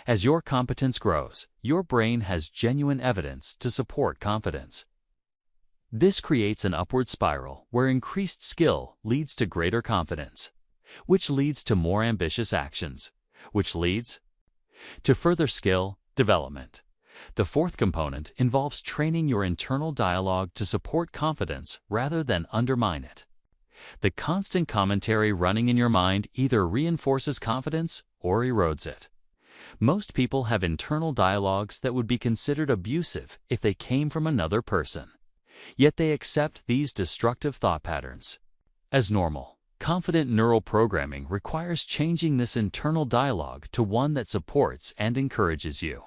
As your competence grows, your brain has genuine evidence to support confidence. This creates an upward spiral where increased skill leads to greater confidence, which leads to more ambitious actions, which leads to further skill development. The fourth component involves training your internal dialogue to support confidence rather than undermine it. The constant commentary running in your mind either reinforces confidence or erodes it. Most people have internal dialogues that would be considered abusive if they came from another person. Yet they accept these destructive thought patterns as normal. Confident neural programming requires changing this internal dialogue to one that supports and encourages you.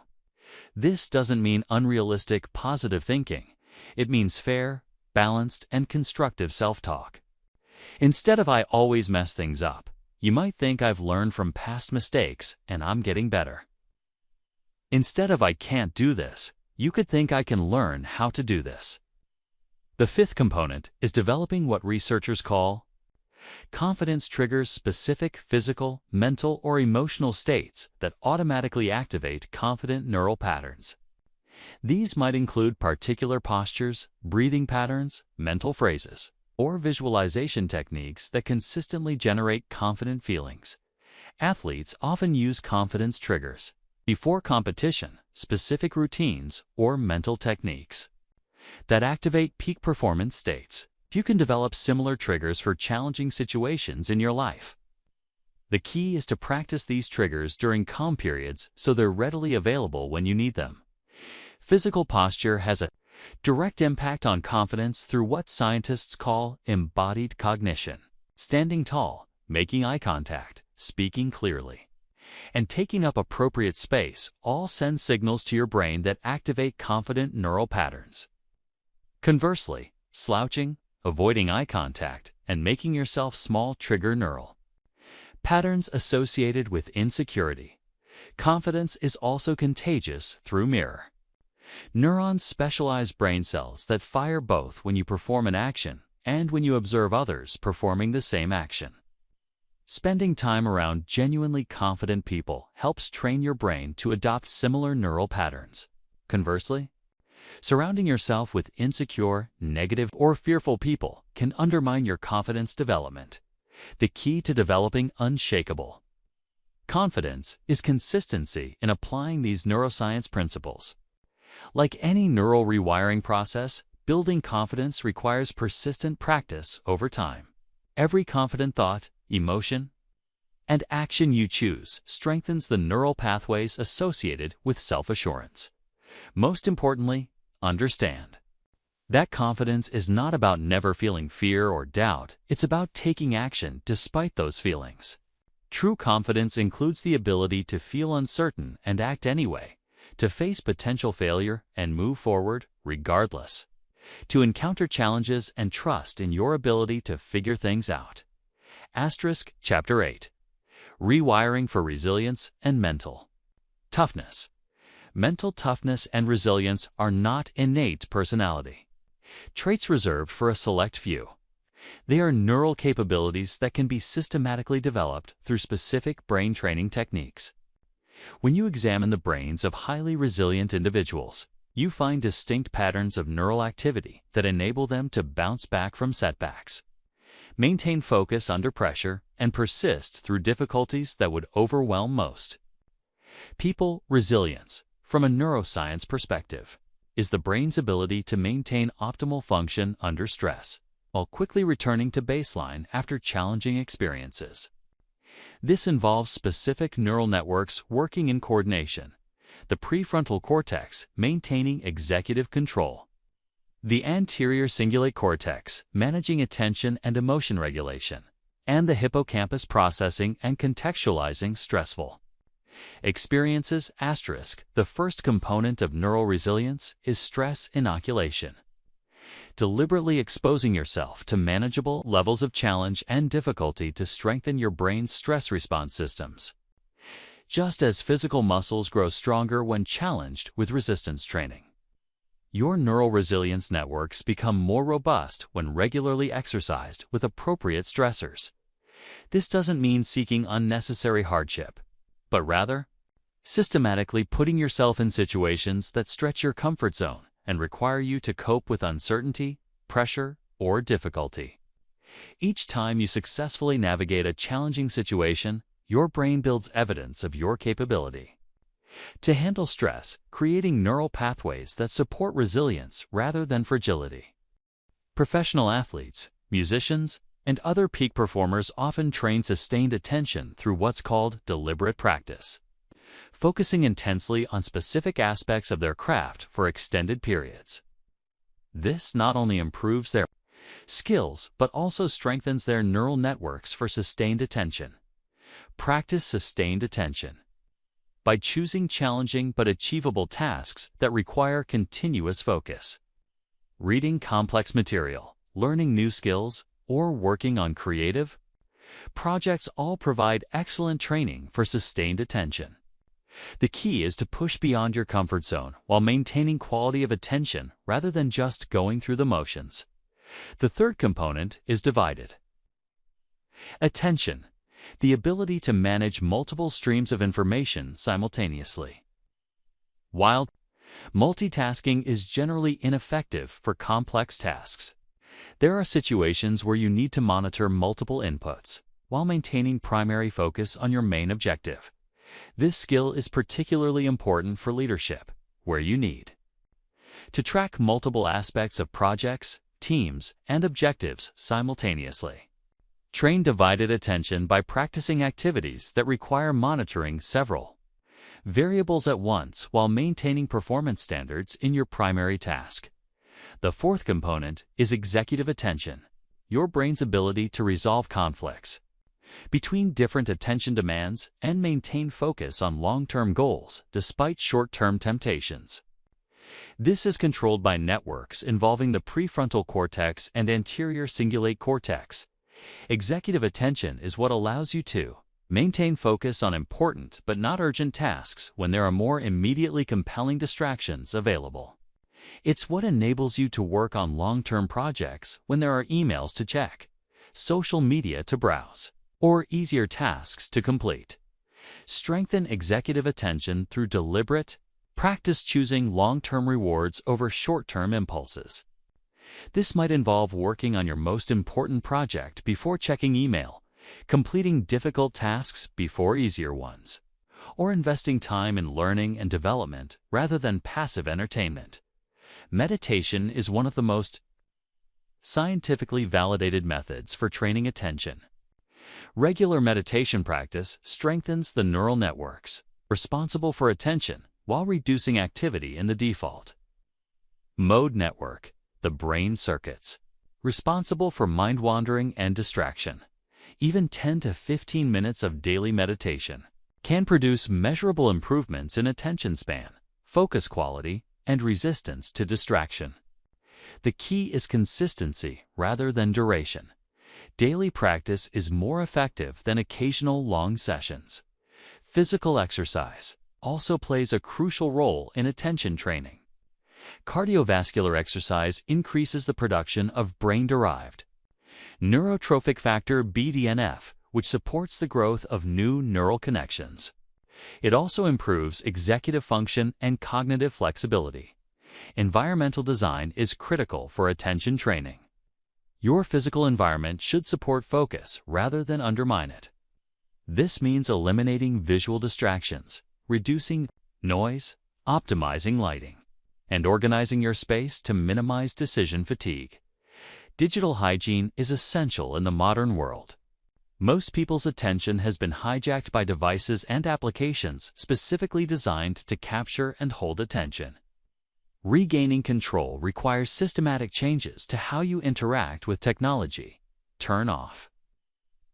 This doesn't mean unrealistic, positive thinking. It means fair, balanced, and constructive self-talk. Instead of "I always mess things up," you might think "I've learned from past mistakes and I'm getting better." Instead of "I can't do this," you could think "I can learn how to do this." The fifth component is developing what researchers call confidence triggers specific physical, mental, or emotional states that automatically activate confident neural patterns. These might include particular postures, breathing patterns, mental phrases, or visualization techniques that consistently generate confident feelings. Athletes often use confidence triggers before competition, specific routines, or mental techniques that activate peak performance states. You can develop similar triggers for challenging situations in your life. The key is to practice these triggers during calm periods so they're readily available when you need them. Physical posture has a direct impact on confidence through what scientists call embodied cognition. Standing tall, making eye contact, speaking clearly, and taking up appropriate space all send signals to your brain that activate confident neural patterns. Conversely, slouching, avoiding eye contact, and making yourself small trigger neural patterns associated with insecurity. Confidence is also contagious through mirror neurons, specialized brain cells that fire both when you perform an action and when you observe others performing the same action. Spending time around genuinely confident people helps train your brain to adopt similar neural patterns. Conversely, surrounding yourself with insecure, negative, or fearful people can undermine your confidence development. The key to developing unshakable confidence is consistency in applying these neuroscience principles. Like any neural rewiring process, building confidence requires persistent practice over time. Every confident thought, emotion, and action you choose strengthens the neural pathways associated with self-assurance. Most importantly, understand that confidence is not about never feeling fear or doubt. It's about taking action despite those feelings. True confidence includes the ability to feel uncertain and act anyway, to face potential failure and move forward regardless, to encounter challenges and trust in your ability to figure things out. Chapter 8. Rewiring for Resilience and Mental Toughness. Mental toughness and resilience are not innate personality traits reserved for a select few. They are neural capabilities that can be systematically developed through specific brain training techniques. When you examine the brains of highly resilient individuals, you find distinct patterns of neural activity that enable them to bounce back from setbacks, maintain focus under pressure, and persist through difficulties that would overwhelm most people. Resilience, from a neuroscience perspective, is the brain's ability to maintain optimal function under stress, while quickly returning to baseline after challenging experiences. This involves specific neural networks working in coordination, the prefrontal cortex maintaining executive control, the anterior cingulate cortex managing attention and emotion regulation, and the hippocampus processing and contextualizing stressful experiences. The first component of neural resilience is stress inoculation. Deliberately exposing yourself to manageable levels of challenge and difficulty to strengthen your brain's stress response systems. Just as physical muscles grow stronger when challenged with resistance training, your neural resilience networks become more robust when regularly exercised with appropriate stressors. This doesn't mean seeking unnecessary hardship, but rather systematically putting yourself in situations that stretch your comfort zone and require you to cope with uncertainty, pressure, or difficulty. Each time you successfully navigate a challenging situation, your brain builds evidence of your capability to handle stress, creating neural pathways that support resilience rather than fragility. Professional athletes, musicians, and other peak performers often train sustained attention through what's called deliberate practice, focusing intensely on specific aspects of their craft for extended periods. This not only improves their skills but also strengthens their neural networks for sustained attention. Practice sustained attention by choosing challenging but achievable tasks that require continuous focus. Reading complex material, learning new skills, or working on creative projects all provide excellent training for sustained attention. The key is to push beyond your comfort zone while maintaining quality of attention rather than just going through the motions. The third component is divided attention, the ability to manage multiple streams of information simultaneously. While Multitasking is generally ineffective for complex tasks. There are situations where you need to monitor multiple inputs while maintaining primary focus on your main objective. This skill is particularly important for leadership, where you need to track multiple aspects of projects, teams, and objectives simultaneously. Train divided attention by practicing activities that require monitoring several variables at once while maintaining performance standards in your primary task. The fourth component is executive attention, your brain's ability to resolve conflicts between different attention demands and maintain focus on long-term goals despite short-term temptations. This is controlled by networks involving the prefrontal cortex and anterior cingulate cortex. Executive attention is what allows you to maintain focus on important but not urgent tasks when there are more immediately compelling distractions available. It's what enables you to work on long-term projects when there are emails to check, social media to browse, or easier tasks to complete. Strengthen executive attention through deliberate practice, choosing long-term rewards over short-term impulses. This might involve working on your most important project before checking email, completing difficult tasks before easier ones, or investing time in learning and development rather than passive entertainment. Meditation is one of the most scientifically validated methods for training attention. Regular meditation practice strengthens the neural networks responsible for attention while reducing activity in the default mode network, the brain circuits responsible for mind-wandering and distraction. Even 10 to 15 minutes of daily meditation can produce measurable improvements in attention span, focus quality, and resistance to distraction. The key is consistency rather than duration. Daily practice is more effective than occasional long sessions. Physical exercise also plays a crucial role in attention training. Cardiovascular exercise increases the production of brain-derived neurotrophic factor BDNF, which supports the growth of new neural connections. It also improves executive function and cognitive flexibility. Environmental design is critical for attention training. Your physical environment should support focus rather than undermine it. This means eliminating visual distractions, reducing noise, optimizing lighting, and organizing your space to minimize decision fatigue. Digital hygiene is essential in the modern world. Most people's attention has been hijacked by devices and applications specifically designed to capture and hold attention. Regaining control requires systematic changes to how you interact with technology. Turn off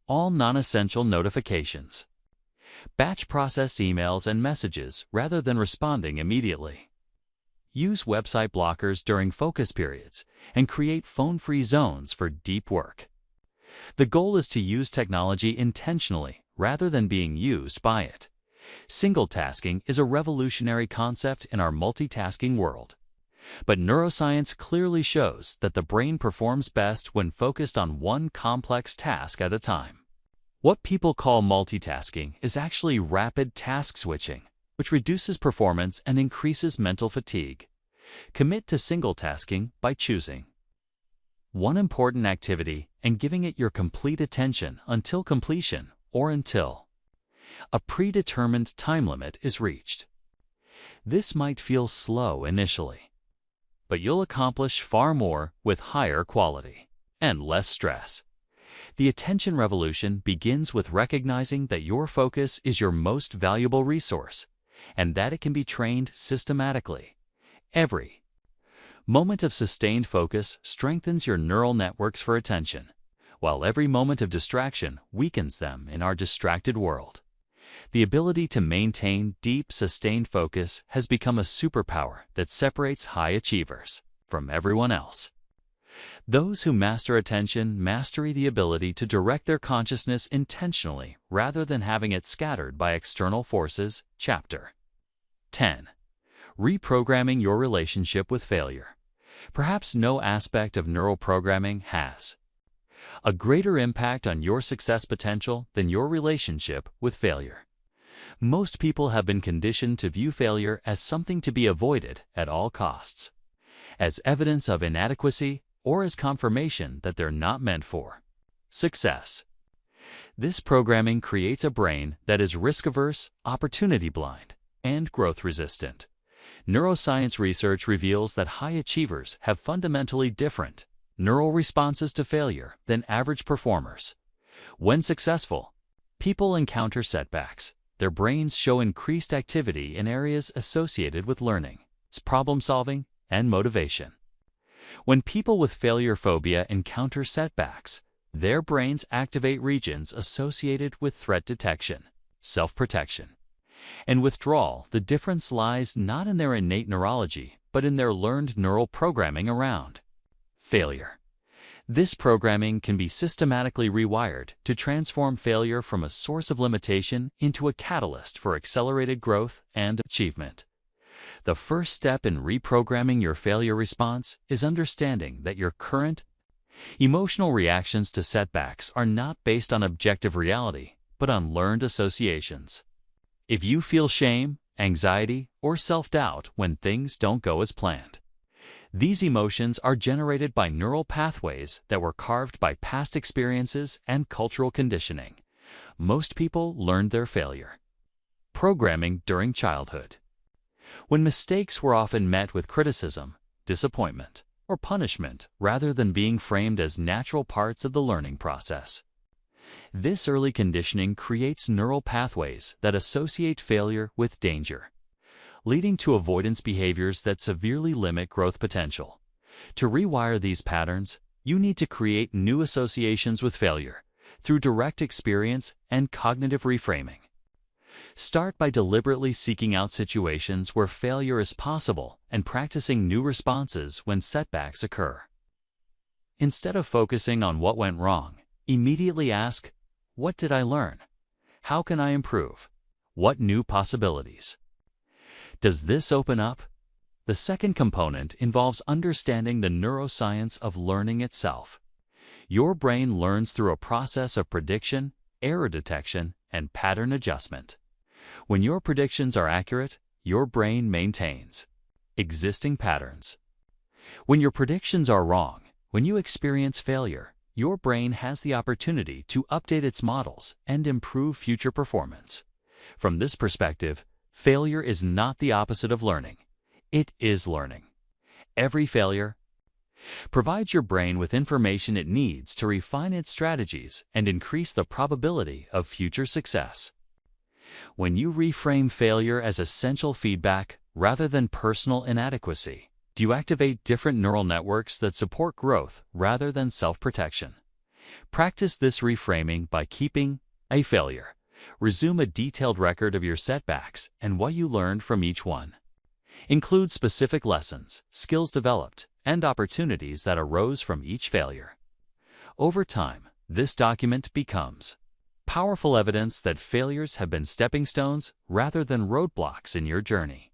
all non-essential notifications. Batch process emails and messages rather than responding immediately. Use website blockers during focus periods and create phone-free zones for deep work. The goal is to use technology intentionally rather than being used by it. Single tasking is a revolutionary concept in our multitasking world. But neuroscience clearly shows that the brain performs best when focused on one complex task at a time. What people call multitasking is actually rapid task switching, which reduces performance and increases mental fatigue. Commit to single tasking by choosing one important activity and giving it your complete attention until completion or until a predetermined time limit is reached. This might feel slow initially, but you'll accomplish far more with higher quality and less stress. The attention revolution begins with recognizing that your focus is your most valuable resource and that it can be trained systematically. Every moment of sustained focus strengthens your neural networks for attention, while every moment of distraction weakens them in our distracted world. The ability to maintain deep, sustained focus has become a superpower that separates high achievers from everyone else. Those who master attention master the ability to direct their consciousness intentionally rather than having it scattered by external forces. Chapter 10. Reprogramming your relationship with failure. Perhaps no aspect of neural programming has a greater impact on your success potential than your relationship with failure. Most people have been conditioned to view failure as something to be avoided at all costs, as evidence of inadequacy or as confirmation that they're not meant for success. This programming creates a brain that is risk-averse, opportunity-blind, and growth-resistant. Neuroscience research reveals that high achievers have fundamentally different neural responses to failure than average performers. When successful, people encounter setbacks. Their brains show increased activity in areas associated with learning, problem-solving, and motivation. When people with failure phobia encounter setbacks, their brains activate regions associated with threat detection, self-protection, and withdrawal. The difference lies not in their innate neurology, but in their learned neural programming around failure. This programming can be systematically rewired to transform failure from a source of limitation into a catalyst for accelerated growth and achievement. The first step in reprogramming your failure response is understanding that your current emotional reactions to setbacks are not based on objective reality, but on learned associations. If you feel shame, anxiety, or self-doubt when things don't go as planned, these emotions are generated by neural pathways that were carved by past experiences and cultural conditioning. Most people learned their failure programming during childhood, when mistakes were often met with criticism, disappointment, or punishment rather than being framed as natural parts of the learning process. This early conditioning creates neural pathways that associate failure with danger, leading to avoidance behaviors that severely limit growth potential. To rewire these patterns, you need to create new associations with failure through direct experience and cognitive reframing. Start by deliberately seeking out situations where failure is possible and practicing new responses when setbacks occur. Instead of focusing on what went wrong, immediately ask, what did I learn? How can I improve? What new possibilities does this open up? The second component involves understanding the neuroscience of learning itself. Your brain learns through a process of prediction, error detection, and pattern adjustment. When your predictions are accurate, your brain maintains existing patterns. When your predictions are wrong, when you experience failure, your brain has the opportunity to update its models and improve future performance. From this perspective, failure is not the opposite of learning. It is learning. Every failure provides your brain with information it needs to refine its strategies and increase the probability of future success. When you reframe failure as essential feedback rather than personal inadequacy, you activate different neural networks that support growth rather than self-protection. Practice this reframing by keeping a failure. Resume a detailed record of your setbacks and what you learned from each one. Include specific lessons, skills developed, and opportunities that arose from each failure. Over time, this document becomes powerful evidence that failures have been stepping stones rather than roadblocks in your journey.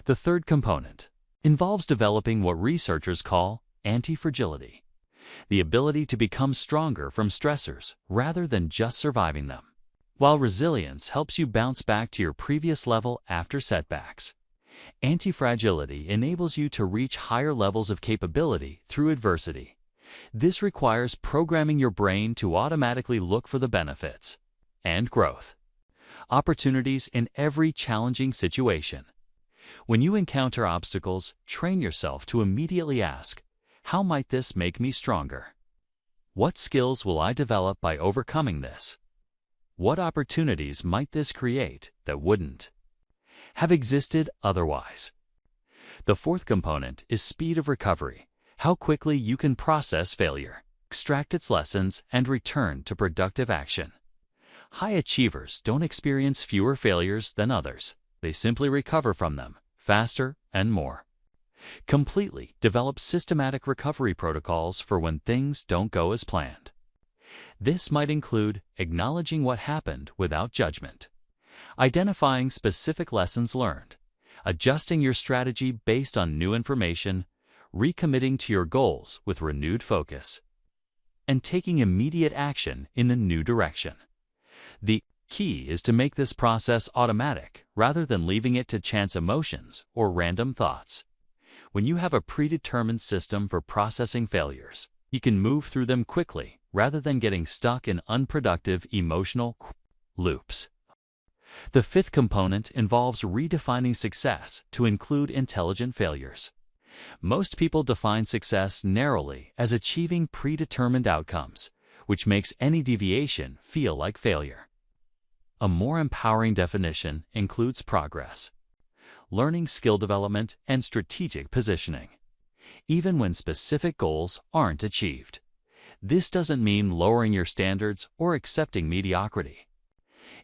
The third component involves developing what researchers call anti-fragility, the ability to become stronger from stressors rather than just surviving them. While resilience helps you bounce back to your previous level after setbacks, anti-fragility enables you to reach higher levels of capability through adversity. This requires programming your brain to automatically look for the benefits and growth opportunities in every challenging situation. When you encounter obstacles, train yourself to immediately ask, how might this make me stronger? What skills will I develop by overcoming this? What opportunities might this create that wouldn't have existed otherwise? The fourth component is speed of recovery, how quickly you can process failure, extract its lessons, and return to productive action. High achievers don't experience fewer failures than others. They simply recover from them faster and more completely. Develop systematic recovery protocols for when things don't go as planned. This might include acknowledging what happened without judgment, identifying specific lessons learned, adjusting your strategy based on new information, recommitting to your goals with renewed focus, and taking immediate action in a new direction. The Key is to make this process automatic rather than leaving it to chance emotions or random thoughts. When you have a predetermined system for processing failures, you can move through them quickly rather than getting stuck in unproductive emotional loops. The fifth component involves redefining success to include intelligent failures. Most people define success narrowly as achieving predetermined outcomes, which makes any deviation feel like failure. A more empowering definition includes progress, learning, skill development, and strategic positioning, even when specific goals aren't achieved. This doesn't mean lowering your standards or accepting mediocrity.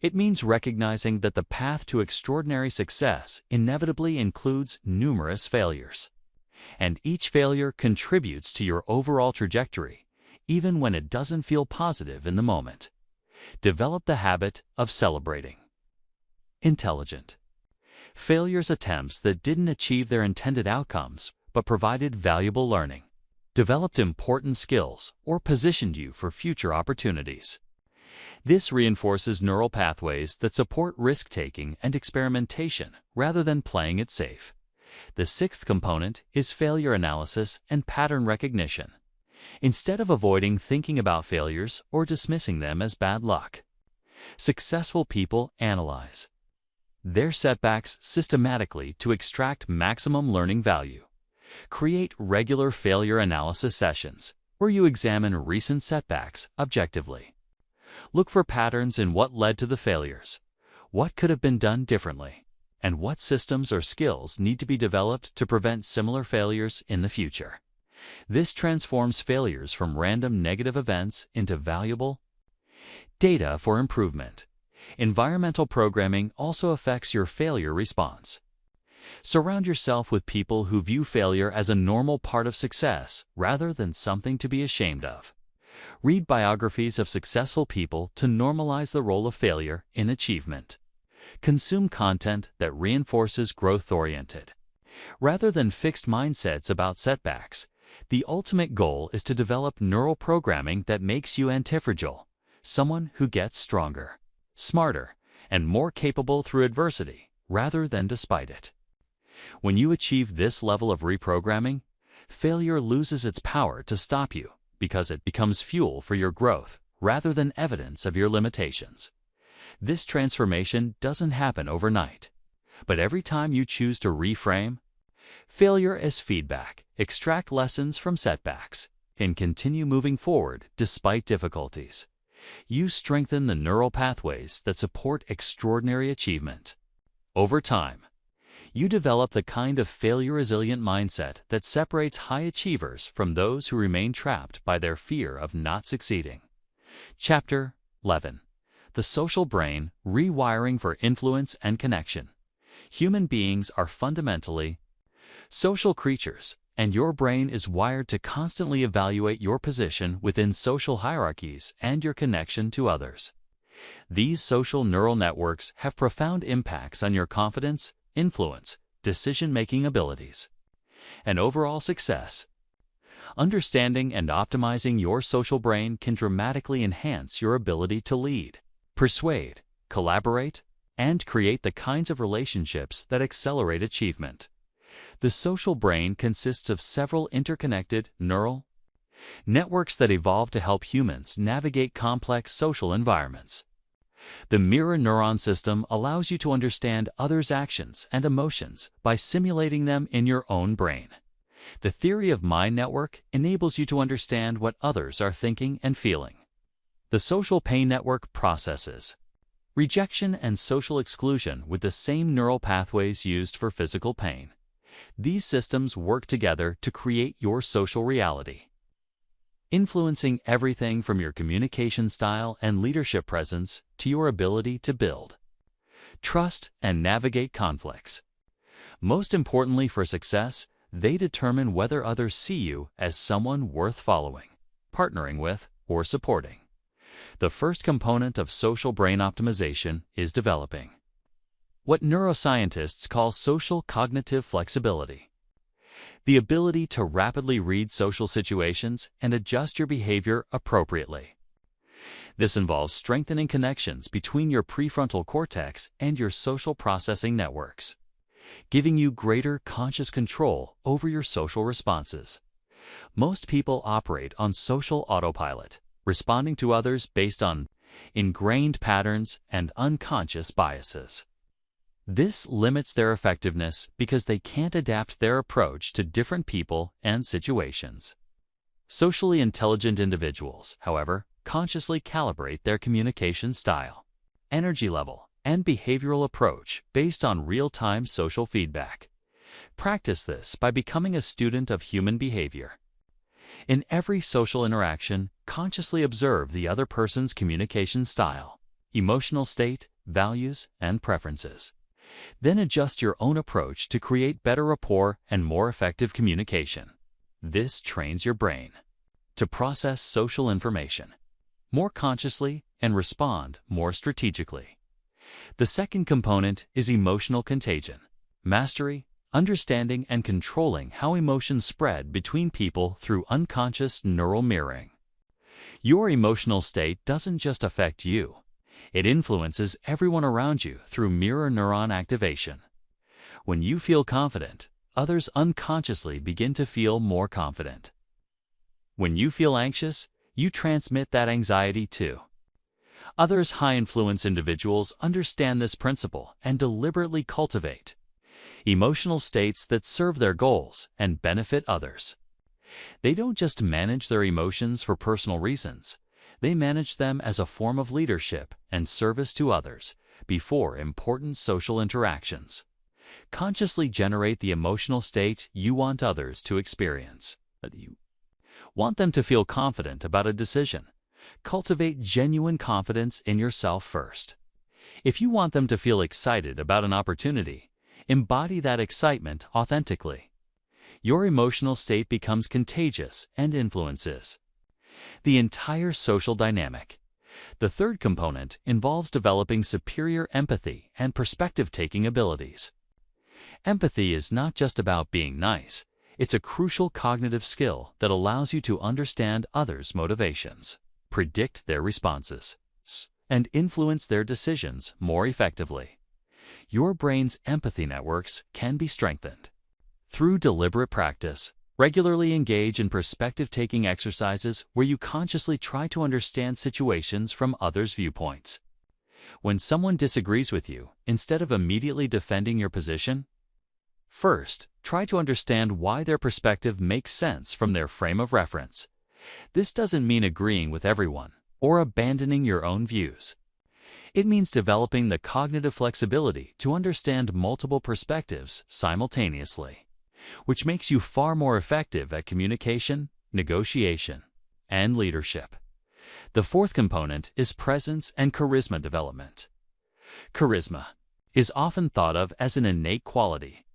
It means recognizing that the path to extraordinary success inevitably includes numerous failures, and each failure contributes to your overall trajectory, even when it doesn't feel positive in the moment. Develop the habit of celebrating. Intelligent failures, attempts that didn't achieve their intended outcomes but provided valuable learning, developed important skills, or positioned you for future opportunities. This reinforces neural pathways that support risk-taking and experimentation rather than playing it safe. The sixth component is failure analysis and pattern recognition. Instead of avoiding thinking about failures or dismissing them as bad luck, successful people analyze their setbacks systematically to extract maximum learning value. Create regular failure analysis sessions where you examine recent setbacks objectively. Look for patterns in what led to the failures, what could have been done differently, and what systems or skills need to be developed to prevent similar failures in the future. This transforms failures from random negative events into valuable data for improvement. Environmental programming also affects your failure response. Surround yourself with people who view failure as a normal part of success rather than something to be ashamed of. Read biographies of successful people to normalize the role of failure in achievement. Consume content that reinforces growth-oriented, rather than fixed mindsets about setbacks. The ultimate goal is to develop neural programming that makes you antifragile, someone who gets stronger, smarter, and more capable through adversity, rather than despite it. When you achieve this level of reprogramming, failure loses its power to stop you because it becomes fuel for your growth rather than evidence of your limitations. This transformation doesn't happen overnight, but every time you choose to reframe failure as feedback, extract lessons from setbacks, and continue moving forward despite difficulties, you strengthen the neural pathways that support extraordinary achievement. Over time, you develop the kind of failure-resilient mindset that separates high achievers from those who remain trapped by their fear of not succeeding. Chapter 11. The Social Brain, Rewiring for Influence and Connection. Human beings are fundamentally social creatures, and your brain is wired to constantly evaluate your position within social hierarchies and your connection to others. These social neural networks have profound impacts on your confidence, influence, decision-making abilities, and overall success. Understanding and optimizing your social brain can dramatically enhance your ability to lead, persuade, collaborate, and create the kinds of relationships that accelerate achievement. The social brain consists of several interconnected neural networks that evolved to help humans navigate complex social environments. The mirror neuron system allows you to understand others' actions and emotions by simulating them in your own brain. The theory of mind network enables you to understand what others are thinking and feeling. The social pain network processes rejection and social exclusion with the same neural pathways used for physical pain. These systems work together to create your social reality, influencing everything from your communication style and leadership presence to your ability to build trust and navigate conflicts. Most importantly for success, they determine whether others see you as someone worth following, partnering with, or supporting. The first component of social brain optimization is developing what neuroscientists call social cognitive flexibility, the ability to rapidly read social situations and adjust your behavior appropriately. This involves strengthening connections between your prefrontal cortex and your social processing networks, giving you greater conscious control over your social responses. Most people operate on social autopilot, responding to others based on ingrained patterns and unconscious biases. This limits their effectiveness because they can't adapt their approach to different people and situations. Socially intelligent individuals, however, consciously calibrate their communication style, energy level, and behavioral approach based on real-time social feedback. Practice this by becoming a student of human behavior. In every social interaction, consciously observe the other person's communication style, emotional state, values, and preferences. Then adjust your own approach to create better rapport and more effective communication. This trains your brain to process social information more consciously and respond more strategically. The second component is emotional contagion. Mastery, understanding, and controlling how emotions spread between people through unconscious neural mirroring. Your emotional state doesn't just affect you. It influences everyone around you through mirror neuron activation. When you feel confident, others unconsciously begin to feel more confident. When you feel anxious, you transmit that anxiety too. Others high-influence individuals understand this principle and deliberately cultivate emotional states that serve their goals and benefit others. They don't just manage their emotions for personal reasons. They manage them as a form of leadership and service to others before important social interactions. Consciously generate the emotional state you want others to experience. You want them to feel confident about a decision. Cultivate genuine confidence in yourself first. If you want them to feel excited about an opportunity, embody that excitement authentically. Your emotional state becomes contagious and influences the entire social dynamic. The third component involves developing superior empathy and perspective-taking abilities. Empathy is not just about being nice. It's a crucial cognitive skill that allows you to understand others' motivations, predict their responses, and influence their decisions more effectively. Your brain's empathy networks can be strengthened through deliberate practice. Regularly engage in perspective-taking exercises where you consciously try to understand situations from others' viewpoints. When someone disagrees with you, instead of immediately defending your position, first, try to understand why their perspective makes sense from their frame of reference. This doesn't mean agreeing with everyone or abandoning your own views. It means developing the cognitive flexibility to understand multiple perspectives simultaneously, which makes you far more effective at communication, negotiation, and leadership. The fourth component is presence and charisma development. Charisma is often thought of as an innate quality,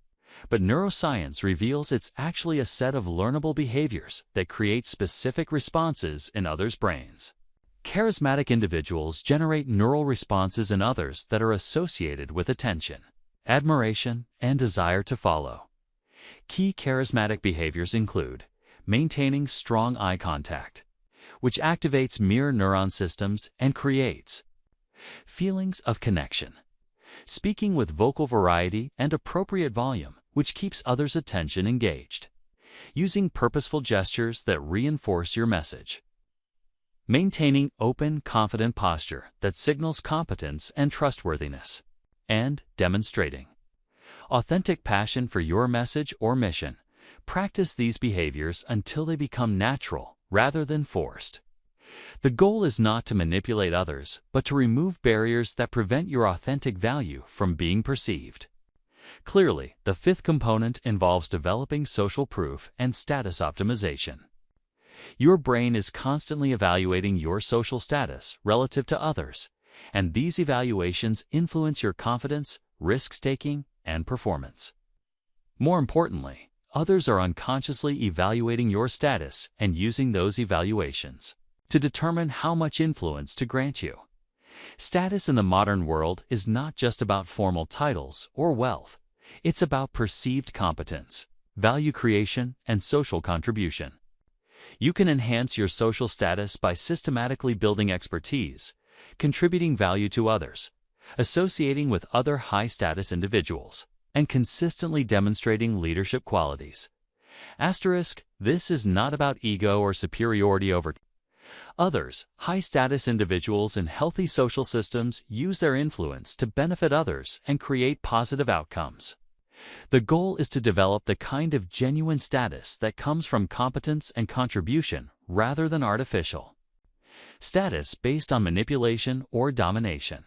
but neuroscience reveals it's actually a set of learnable behaviors that create specific responses in others' brains. Charismatic individuals generate neural responses in others that are associated with attention, admiration, and desire to follow. Key charismatic behaviors include maintaining strong eye contact, which activates mirror neuron systems and creates feelings of connection, speaking with vocal variety and appropriate volume, which keeps others' attention engaged, using purposeful gestures that reinforce your message, maintaining open, confident posture that signals competence and trustworthiness, and demonstrating authentic passion for your message or mission. Practice these behaviors until they become natural rather than forced. The goal is not to manipulate others, but to remove barriers that prevent your authentic value from being perceived. Clearly, the fifth component involves developing social proof and status optimization. Your brain is constantly evaluating your social status relative to others, and these evaluations influence your confidence, risk-taking, and performance. More importantly, others are unconsciously evaluating your status and using those evaluations to determine how much influence to grant you. Status in the modern world is not just about formal titles or wealth. It's about perceived competence, value creation, and social contribution. You can enhance your social status by systematically building expertise, contributing value to others, associating with other high-status individuals, and consistently demonstrating leadership qualities. Asterisk, this is not about ego or superiority over others. High-status individuals in healthy social systems use their influence to benefit others and create positive outcomes. The goal is to develop the kind of genuine status that comes from competence and contribution rather than artificial status based on manipulation or domination.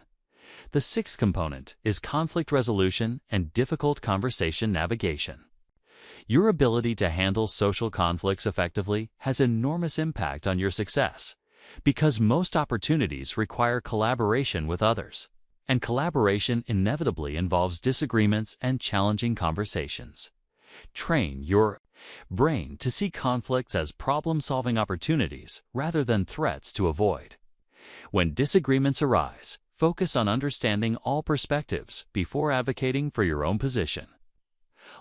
The sixth component is conflict resolution and difficult conversation navigation. Your ability to handle social conflicts effectively has enormous impact on your success, because most opportunities require collaboration with others, and collaboration inevitably involves disagreements and challenging conversations. Train your brain to see conflicts as problem-solving opportunities rather than threats to avoid. When disagreements arise, focus on understanding all perspectives before advocating for your own position.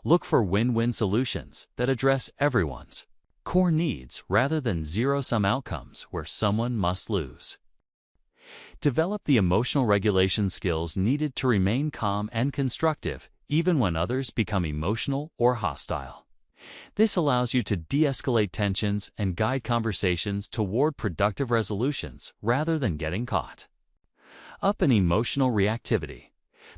Look for win-win solutions that address everyone's core needs rather than zero-sum outcomes where someone must lose. Develop the emotional regulation skills needed to remain calm and constructive even when others become emotional or hostile. This allows you to de-escalate tensions and guide conversations toward productive resolutions rather than getting caught up in emotional reactivity.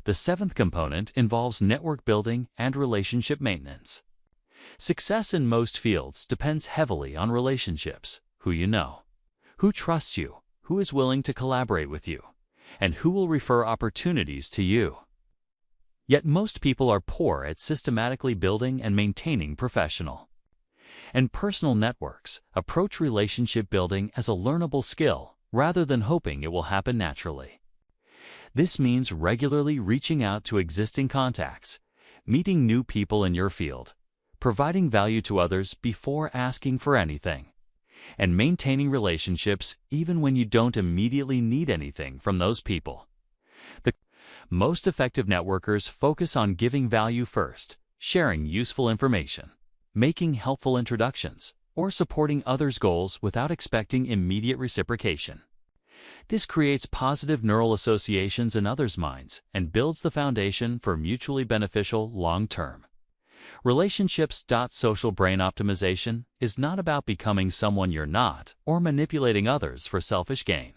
The seventh component involves network building and relationship maintenance. Success in most fields depends heavily on relationships: who you know, who trusts you, who is willing to collaborate with you, and who will refer opportunities to you. Yet most people are poor at systematically building and maintaining professional and personal networks. Approach relationship building as a learnable skill rather than hoping it will happen naturally. This means regularly reaching out to existing contacts, meeting new people in your field, providing value to others before asking for anything, and maintaining relationships even when you don't immediately need anything from those people. The most effective networkers focus on giving value first, sharing useful information, making helpful introductions, or supporting others' goals without expecting immediate reciprocation. This creates positive neural associations in others' minds and builds the foundation for mutually beneficial long-term relationships. Social brain optimization is not about becoming someone you're not or manipulating others for selfish gain.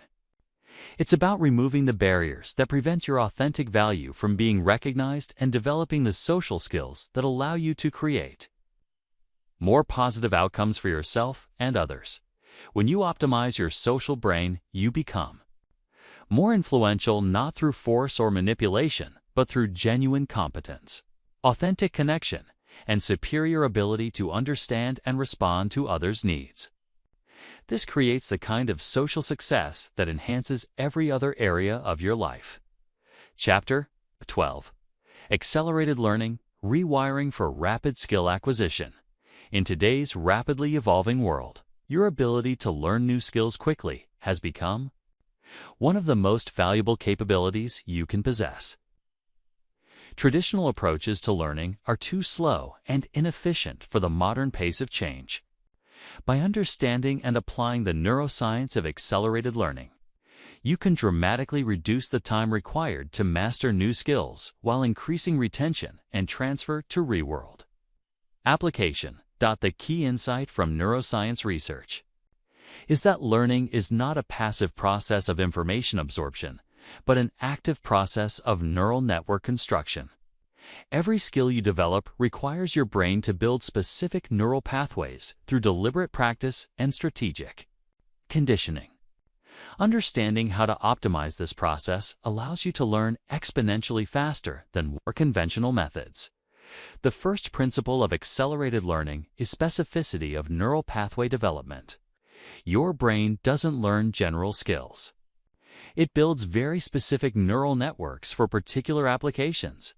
It's about removing the barriers that prevent your authentic value from being recognized and developing the social skills that allow you to create more positive outcomes for yourself and others. When you optimize your social brain, you become more influential not through force or manipulation, but through genuine competence, authentic connection, and superior ability to understand and respond to others' needs. This creates the kind of social success that enhances every other area of your life. Chapter 12. Accelerated Learning, Rewiring for Rapid Skill Acquisition. In today's rapidly evolving world, your ability to learn new skills quickly has become one of the most valuable capabilities you can possess. Traditional approaches to learning are too slow and inefficient for the modern pace of change. By understanding and applying the neuroscience of accelerated learning, you can dramatically reduce the time required to master new skills while increasing retention and transfer to real-world application. The key insight from neuroscience research is that learning is not a passive process of information absorption, but an active process of neural network construction. Every skill you develop requires your brain to build specific neural pathways through deliberate practice and strategic conditioning. Understanding how to optimize this process allows you to learn exponentially faster than more conventional methods. The first principle of accelerated learning is specificity of neural pathway development. Your brain doesn't learn general skills. It builds very specific neural networks for particular applications.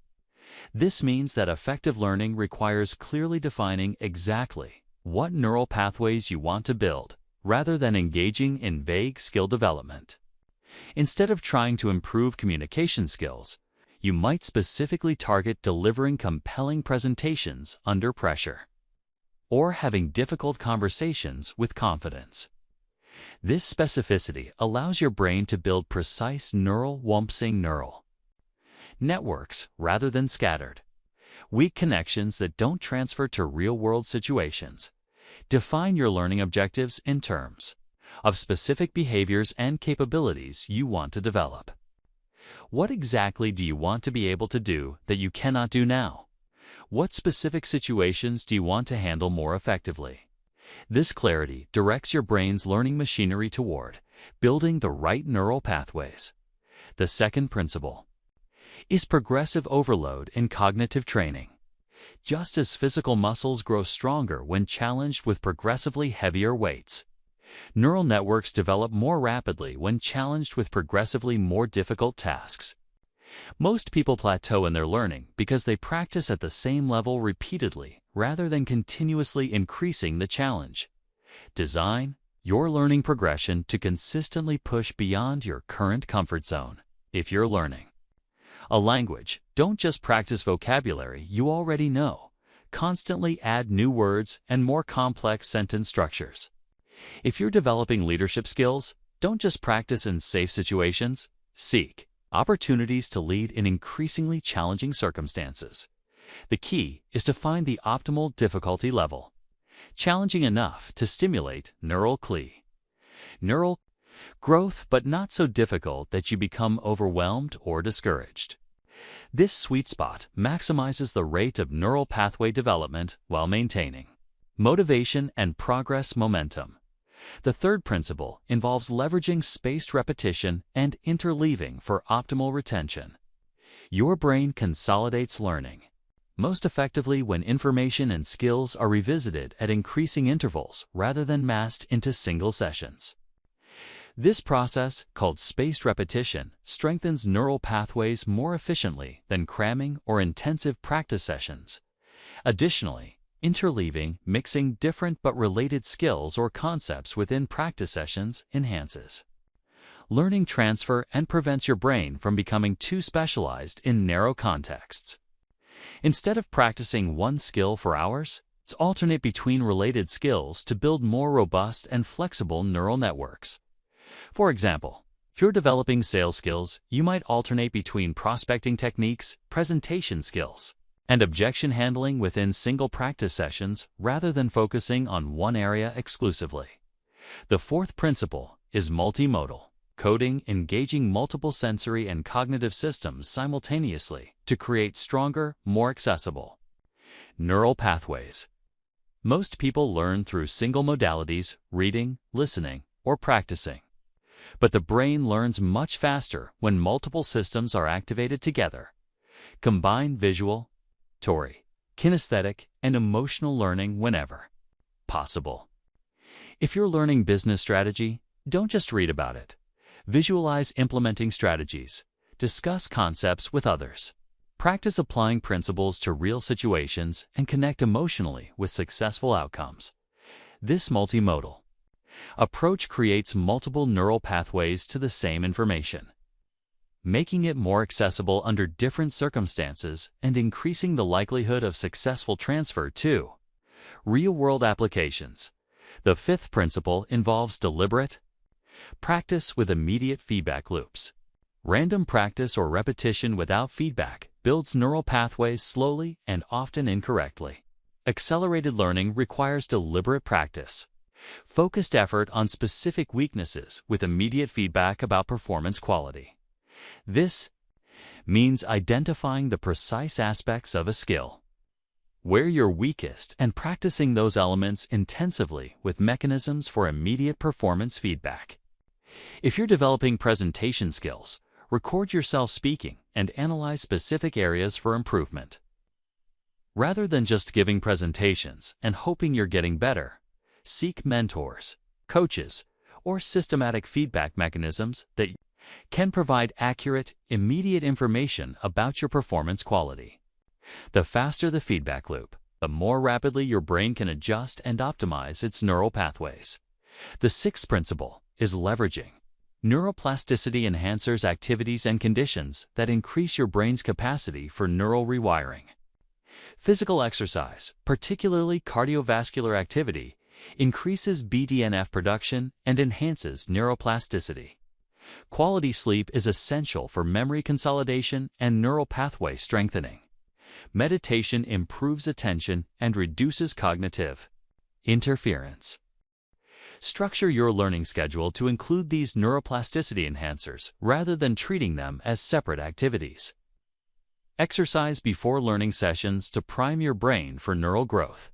This means that effective learning requires clearly defining exactly what neural pathways you want to build, rather than engaging in vague skill development. Instead of trying to improve communication skills, you might specifically target delivering compelling presentations under pressure, or having difficult conversations with confidence. This specificity allows your brain to build precise neural networks rather than scattered, weak connections that don't transfer to real-world situations. Define your learning objectives in terms of specific behaviors and capabilities you want to develop. What exactly do you want to be able to do that you cannot do now? What specific situations do you want to handle more effectively? This clarity directs your brain's learning machinery toward building the right neural pathways. The second principle is progressive overload in cognitive training. Just as physical muscles grow stronger when challenged with progressively heavier weights, neural networks develop more rapidly when challenged with progressively more difficult tasks. Most people plateau in their learning because they practice at the same level repeatedly rather than continuously increasing the challenge. Design your learning progression to consistently push beyond your current comfort zone. If you're learning a language, don't just practice vocabulary you already know. Constantly add new words and more complex sentence structures. If you're developing leadership skills, don't just practice in safe situations. Seek opportunities to lead in increasingly challenging circumstances. The key is to find the optimal difficulty level, challenging enough to stimulate neural growth, but not so difficult that you become overwhelmed or discouraged. This sweet spot maximizes the rate of neural pathway development while maintaining motivation and progress momentum. The third principle involves leveraging spaced repetition and interleaving for optimal retention. Your brain consolidates learning most effectively when information and skills are revisited at increasing intervals rather than massed into single sessions. This process, called spaced repetition, strengthens neural pathways more efficiently than cramming or intensive practice sessions. Additionally, interleaving, mixing different but related skills or concepts within practice sessions enhances learning transfer and prevents your brain from becoming too specialized in narrow contexts. Instead of practicing one skill for hours, alternate between related skills to build more robust and flexible neural networks. For example, if you're developing sales skills, you might alternate between prospecting techniques, presentation skills, and objection handling within single practice sessions rather than focusing on one area exclusively. The fourth principle is multimodal coding, engaging multiple sensory and cognitive systems simultaneously to create stronger, more accessible neural pathways. Most people learn through single modalities, reading, listening, or practicing. But the brain learns much faster when multiple systems are activated together. Combine visual, auditory, kinesthetic, and emotional learning whenever possible. If you're learning business strategy, don't just read about it. Visualize implementing strategies. Discuss concepts with others. Practice applying principles to real situations and connect emotionally with successful outcomes. This multimodal approach creates multiple neural pathways to the same information, making it more accessible under different circumstances and increasing the likelihood of successful transfer to real-world applications. The fifth principle involves deliberate practice with immediate feedback loops. Random practice or repetition without feedback builds neural pathways slowly and often incorrectly. Accelerated learning requires deliberate practice, focused effort on specific weaknesses with immediate feedback about performance quality. This means identifying the precise aspects of a skill where you're weakest and practicing those elements intensively with mechanisms for immediate performance feedback. If you're developing presentation skills, record yourself speaking and analyze specific areas for improvement. Rather than just giving presentations and hoping you're getting better, seek mentors, coaches, or systematic feedback mechanisms that can provide accurate, immediate information about your performance quality. The faster the feedback loop, the more rapidly your brain can adjust and optimize its neural pathways. The sixth principle is leveraging neuroplasticity enhancers activities and conditions that increase your brain's capacity for neural rewiring. Physical exercise, particularly cardiovascular activity, increases BDNF production and enhances neuroplasticity. Quality sleep is essential for memory consolidation and neural pathway strengthening. Meditation improves attention and reduces cognitive interference. Structure your learning schedule to include these neuroplasticity enhancers rather than treating them as separate activities. Exercise before learning sessions to prime your brain for neural growth.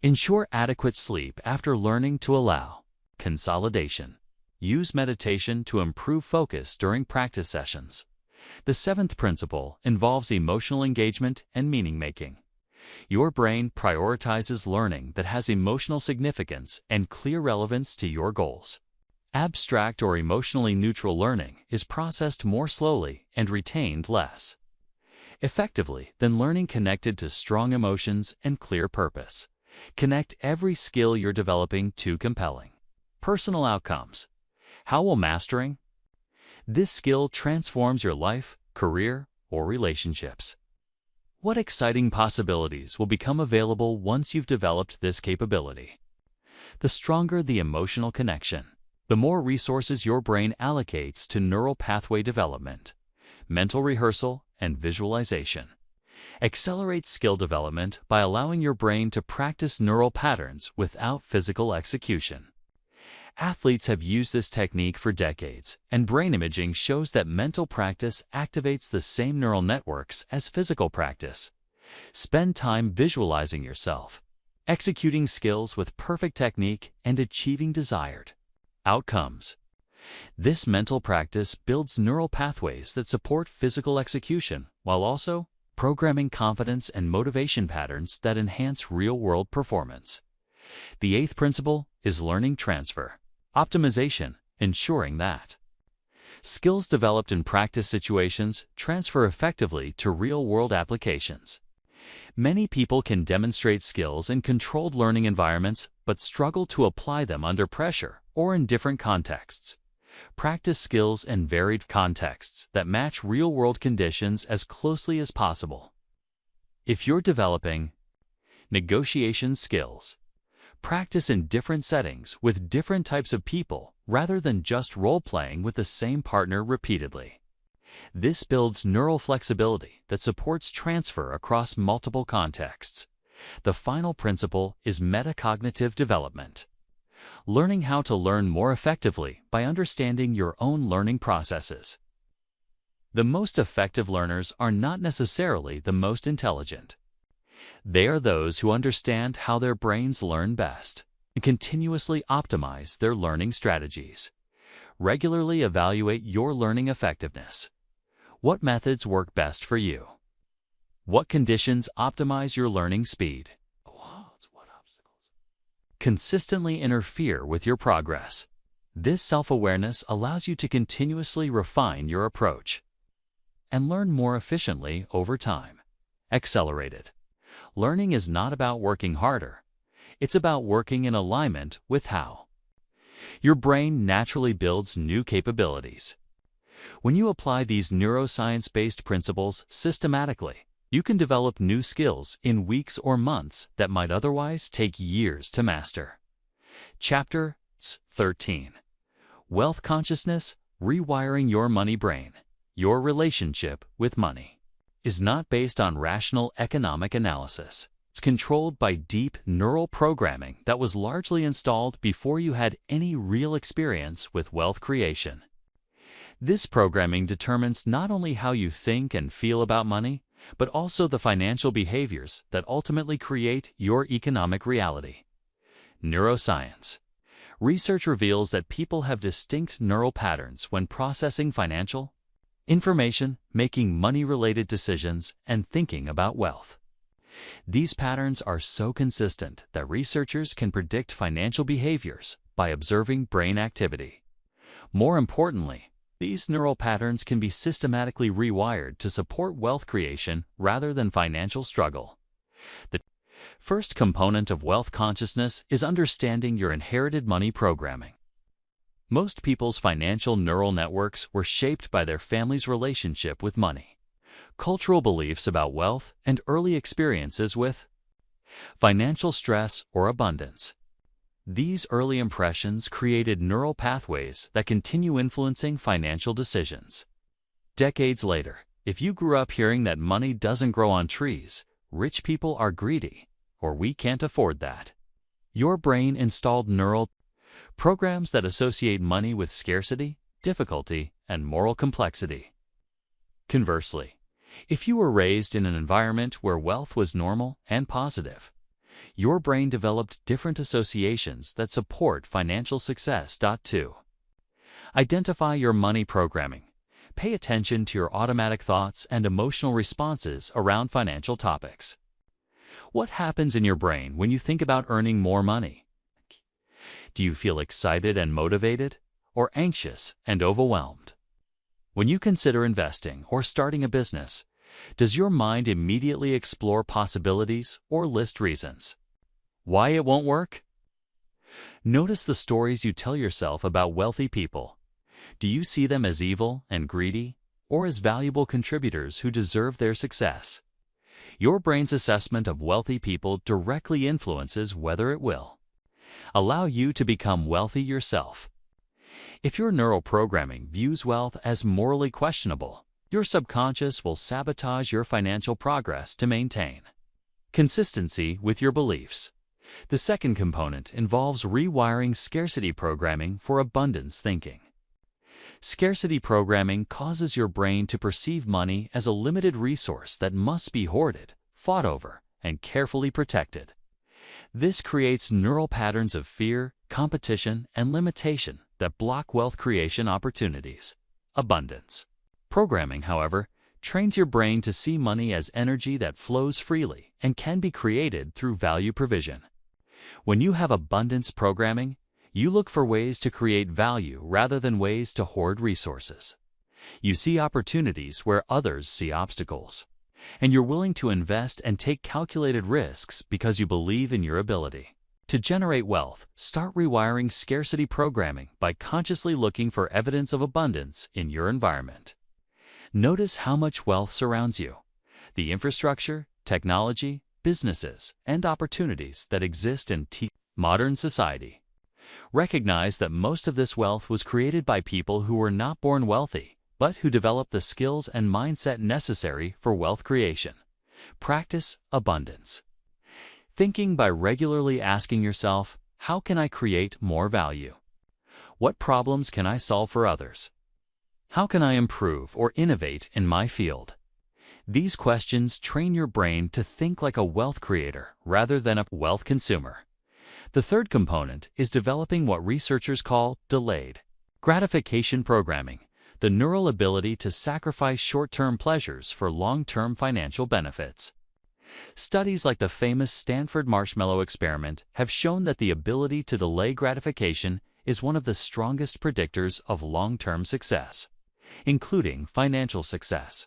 Ensure adequate sleep after learning to allow consolidation. Use meditation to improve focus during practice sessions. The seventh principle involves emotional engagement and meaning-making. Your brain prioritizes learning that has emotional significance and clear relevance to your goals. Abstract or emotionally neutral learning is processed more slowly and retained less effectively than learning connected to strong emotions and clear purpose. Connect every skill you're developing to compelling personal outcomes. How will mastering this skill transforms your life, career, or relationships? What exciting possibilities will become available once you've developed this capability? The stronger the emotional connection, the more resources your brain allocates to neural pathway development, mental rehearsal, and visualization. Accelerate skill development by allowing your brain to practice neural patterns without physical execution. Athletes have used this technique for decades, and brain imaging shows that mental practice activates the same neural networks as physical practice. Spend time visualizing yourself, executing skills with perfect technique, and achieving desired outcomes. This mental practice builds neural pathways that support physical execution while also programming confidence and motivation patterns that enhance real-world performance. The eighth principle is learning transfer optimization, ensuring that skills developed in practice situations transfer effectively to real-world applications. Many people can demonstrate skills in controlled learning environments but struggle to apply them under pressure or in different contexts. Practice skills in varied contexts that match real-world conditions as closely as possible. If you're developing negotiation skills, practice in different settings with different types of people rather than just role-playing with the same partner repeatedly. This builds neural flexibility that supports transfer across multiple contexts. The final principle is metacognitive development. Learning how to learn more effectively by understanding your own learning processes. The most effective learners are not necessarily the most intelligent. They are those who understand how their brains learn best and continuously optimize their learning strategies. Regularly evaluate your learning effectiveness. What methods work best for you? What conditions optimize your learning speed? What obstacles consistently interfere with your progress? This self-awareness allows you to continuously refine your approach and learn more efficiently over time. Accelerated learning is not about working harder. It's about working in alignment with how your brain naturally builds new capabilities. When you apply these neuroscience-based principles systematically, you can develop new skills in weeks or months that might otherwise take years to master. Chapter 13. Wealth Consciousness, Rewiring Your Money Brain. Your relationship with money is not based on rational economic analysis. It's controlled by deep neural programming that was largely installed before you had any real experience with wealth creation. This programming determines not only how you think and feel about money, but also the financial behaviors that ultimately create your economic reality. Neuroscience. Research reveals that people have distinct neural patterns when processing financial information, making money-related decisions, and thinking about wealth. These patterns are so consistent that researchers can predict financial behaviors by observing brain activity. More importantly, these neural patterns can be systematically rewired to support wealth creation rather than financial struggle. The first component of wealth consciousness is understanding your inherited money programming. Most people's financial neural networks were shaped by their family's relationship with money. cultural beliefs about wealth, and early experiences with financial stress or abundance. These early impressions created neural pathways that continue influencing financial decisions. Decades later, if you grew up hearing that money doesn't grow on trees, rich people are greedy, or we can't afford that, your brain installed neural programs that associate money with scarcity, difficulty, and moral complexity. Conversely, if you were raised in an environment where wealth was normal and positive, your brain developed different associations that support financial success. 2. Identify your money programming. Pay attention to your automatic thoughts and emotional responses around financial topics. What happens in your brain when you think about earning more money? Do you feel excited and motivated, or anxious and overwhelmed? When you consider investing or starting a business, does your mind immediately explore possibilities or list reasons why it won't work? Notice the stories you tell yourself about wealthy people. Do you see them as evil and greedy, or as valuable contributors who deserve their success? Your brain's assessment of wealthy people directly influences whether it will allow you to become wealthy yourself. If your neural programming views wealth as morally questionable, your subconscious will sabotage your financial progress to maintain consistency with your beliefs. The second component involves rewiring scarcity programming for abundance thinking. Scarcity programming causes your brain to perceive money as a limited resource that must be hoarded, fought over, and carefully protected. This creates neural patterns of fear, competition, and limitation that block wealth creation opportunities. Abundance programming, however, trains your brain to see money as energy that flows freely and can be created through value provision. When you have abundance programming, you look for ways to create value rather than ways to hoard resources. You see opportunities where others see obstacles, and you're willing to invest and take calculated risks because you believe in your ability. To generate wealth, start rewiring scarcity programming by consciously looking for evidence of abundance in your environment. Notice how much wealth surrounds you, the infrastructure, technology, businesses, and opportunities that exist in modern society. Recognize that most of this wealth was created by people who were not born wealthy, but who developed the skills and mindset necessary for wealth creation. Practice abundance thinking by regularly asking yourself, how can I create more value? What problems can I solve for others? How can I improve or innovate in my field? These questions train your brain to think like a wealth creator rather than a wealth consumer. The third component is developing what researchers call delayed gratification programming, the neural ability to sacrifice short-term pleasures for long-term financial benefits. Studies like the famous Stanford marshmallow experiment have shown that the ability to delay gratification is one of the strongest predictors of long-term success, including financial success.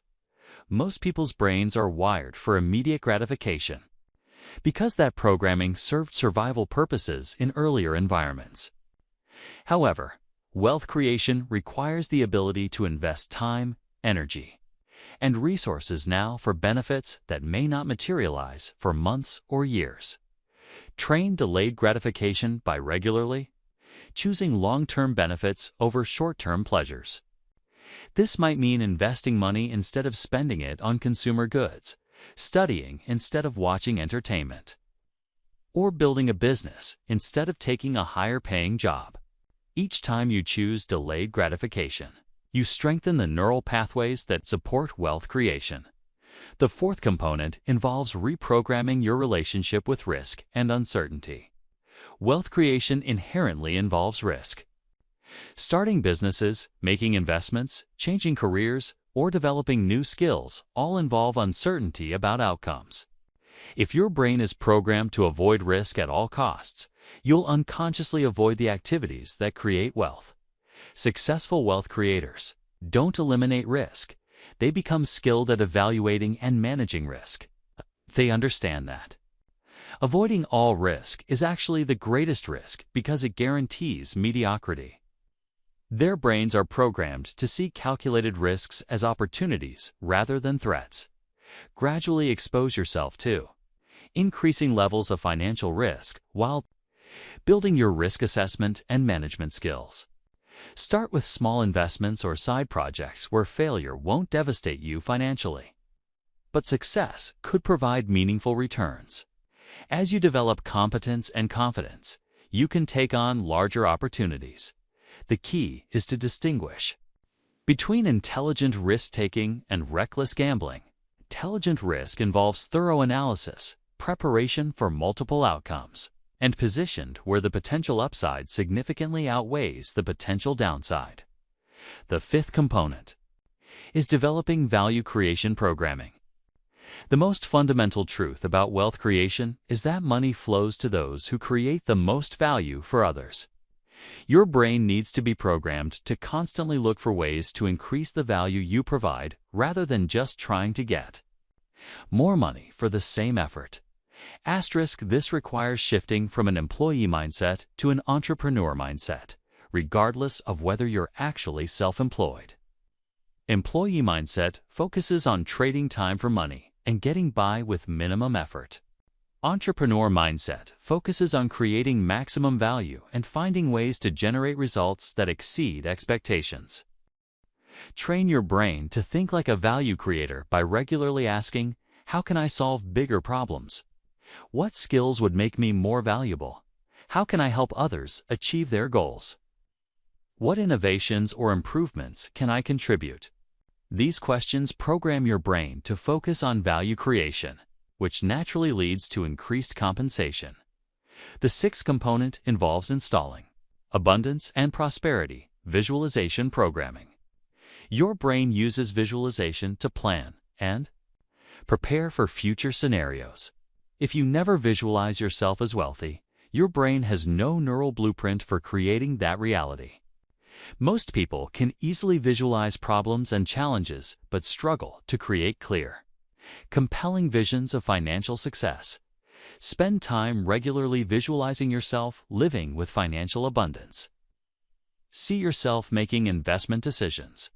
Most people's brains are wired for immediate gratification because that programming served survival purposes in earlier environments. However, wealth creation requires the ability to invest time, energy, and resources now for benefits that may not materialize for months or years. Train delayed gratification by regularly choosing long-term benefits over short-term pleasures. This might mean investing money instead of spending it on consumer goods, studying instead of watching entertainment, or building a business instead of taking a higher-paying job. Each time you choose delayed gratification, you strengthen the neural pathways that support wealth creation. The fourth component involves reprogramming your relationship with risk and uncertainty. Wealth creation inherently involves risk. Starting businesses, making investments, changing careers, or developing new skills all involve uncertainty about outcomes. If your brain is programmed to avoid risk at all costs, you'll unconsciously avoid the activities that create wealth. Successful wealth creators don't eliminate risk. They become skilled at evaluating and managing risk. They understand that avoiding all risk is actually the greatest risk because it guarantees mediocrity. Their brains are programmed to see calculated risks as opportunities rather than threats. Gradually expose yourself to increasing levels of financial risk while building your risk assessment and management skills. Start with small investments or side projects where failure won't devastate you financially, but success could provide meaningful returns. As you develop competence and confidence, you can take on larger opportunities. The key is to distinguish between intelligent risk-taking and reckless gambling. Intelligent risk involves thorough analysis, preparation for multiple outcomes, and positioned where the potential upside significantly outweighs the potential downside. The fifth component is developing value creation programming. The most fundamental truth about wealth creation is that money flows to those who create the most value for others. Your brain needs to be programmed to constantly look for ways to increase the value you provide rather than just trying to get more money for the same effort. This requires shifting from an employee mindset to an entrepreneur mindset, regardless of whether you're actually self-employed. Employee mindset focuses on trading time for money and getting by with minimum effort. Entrepreneur mindset focuses on creating maximum value and finding ways to generate results that exceed expectations. Train your brain to think like a value creator by regularly asking, how can I solve bigger problems? What skills would make me more valuable? How can I help others achieve their goals? What innovations or improvements can I contribute? These questions program your brain to focus on value creation, which naturally leads to increased compensation. The sixth component involves installing abundance and prosperity visualization programming. Your brain uses visualization to plan and prepare for future scenarios. If you never visualize yourself as wealthy, your brain has no neural blueprint for creating that reality. Most people can easily visualize problems and challenges but struggle to create clear, compelling visions of financial success. Spend time regularly visualizing yourself living with financial abundance. See yourself making investment decisions,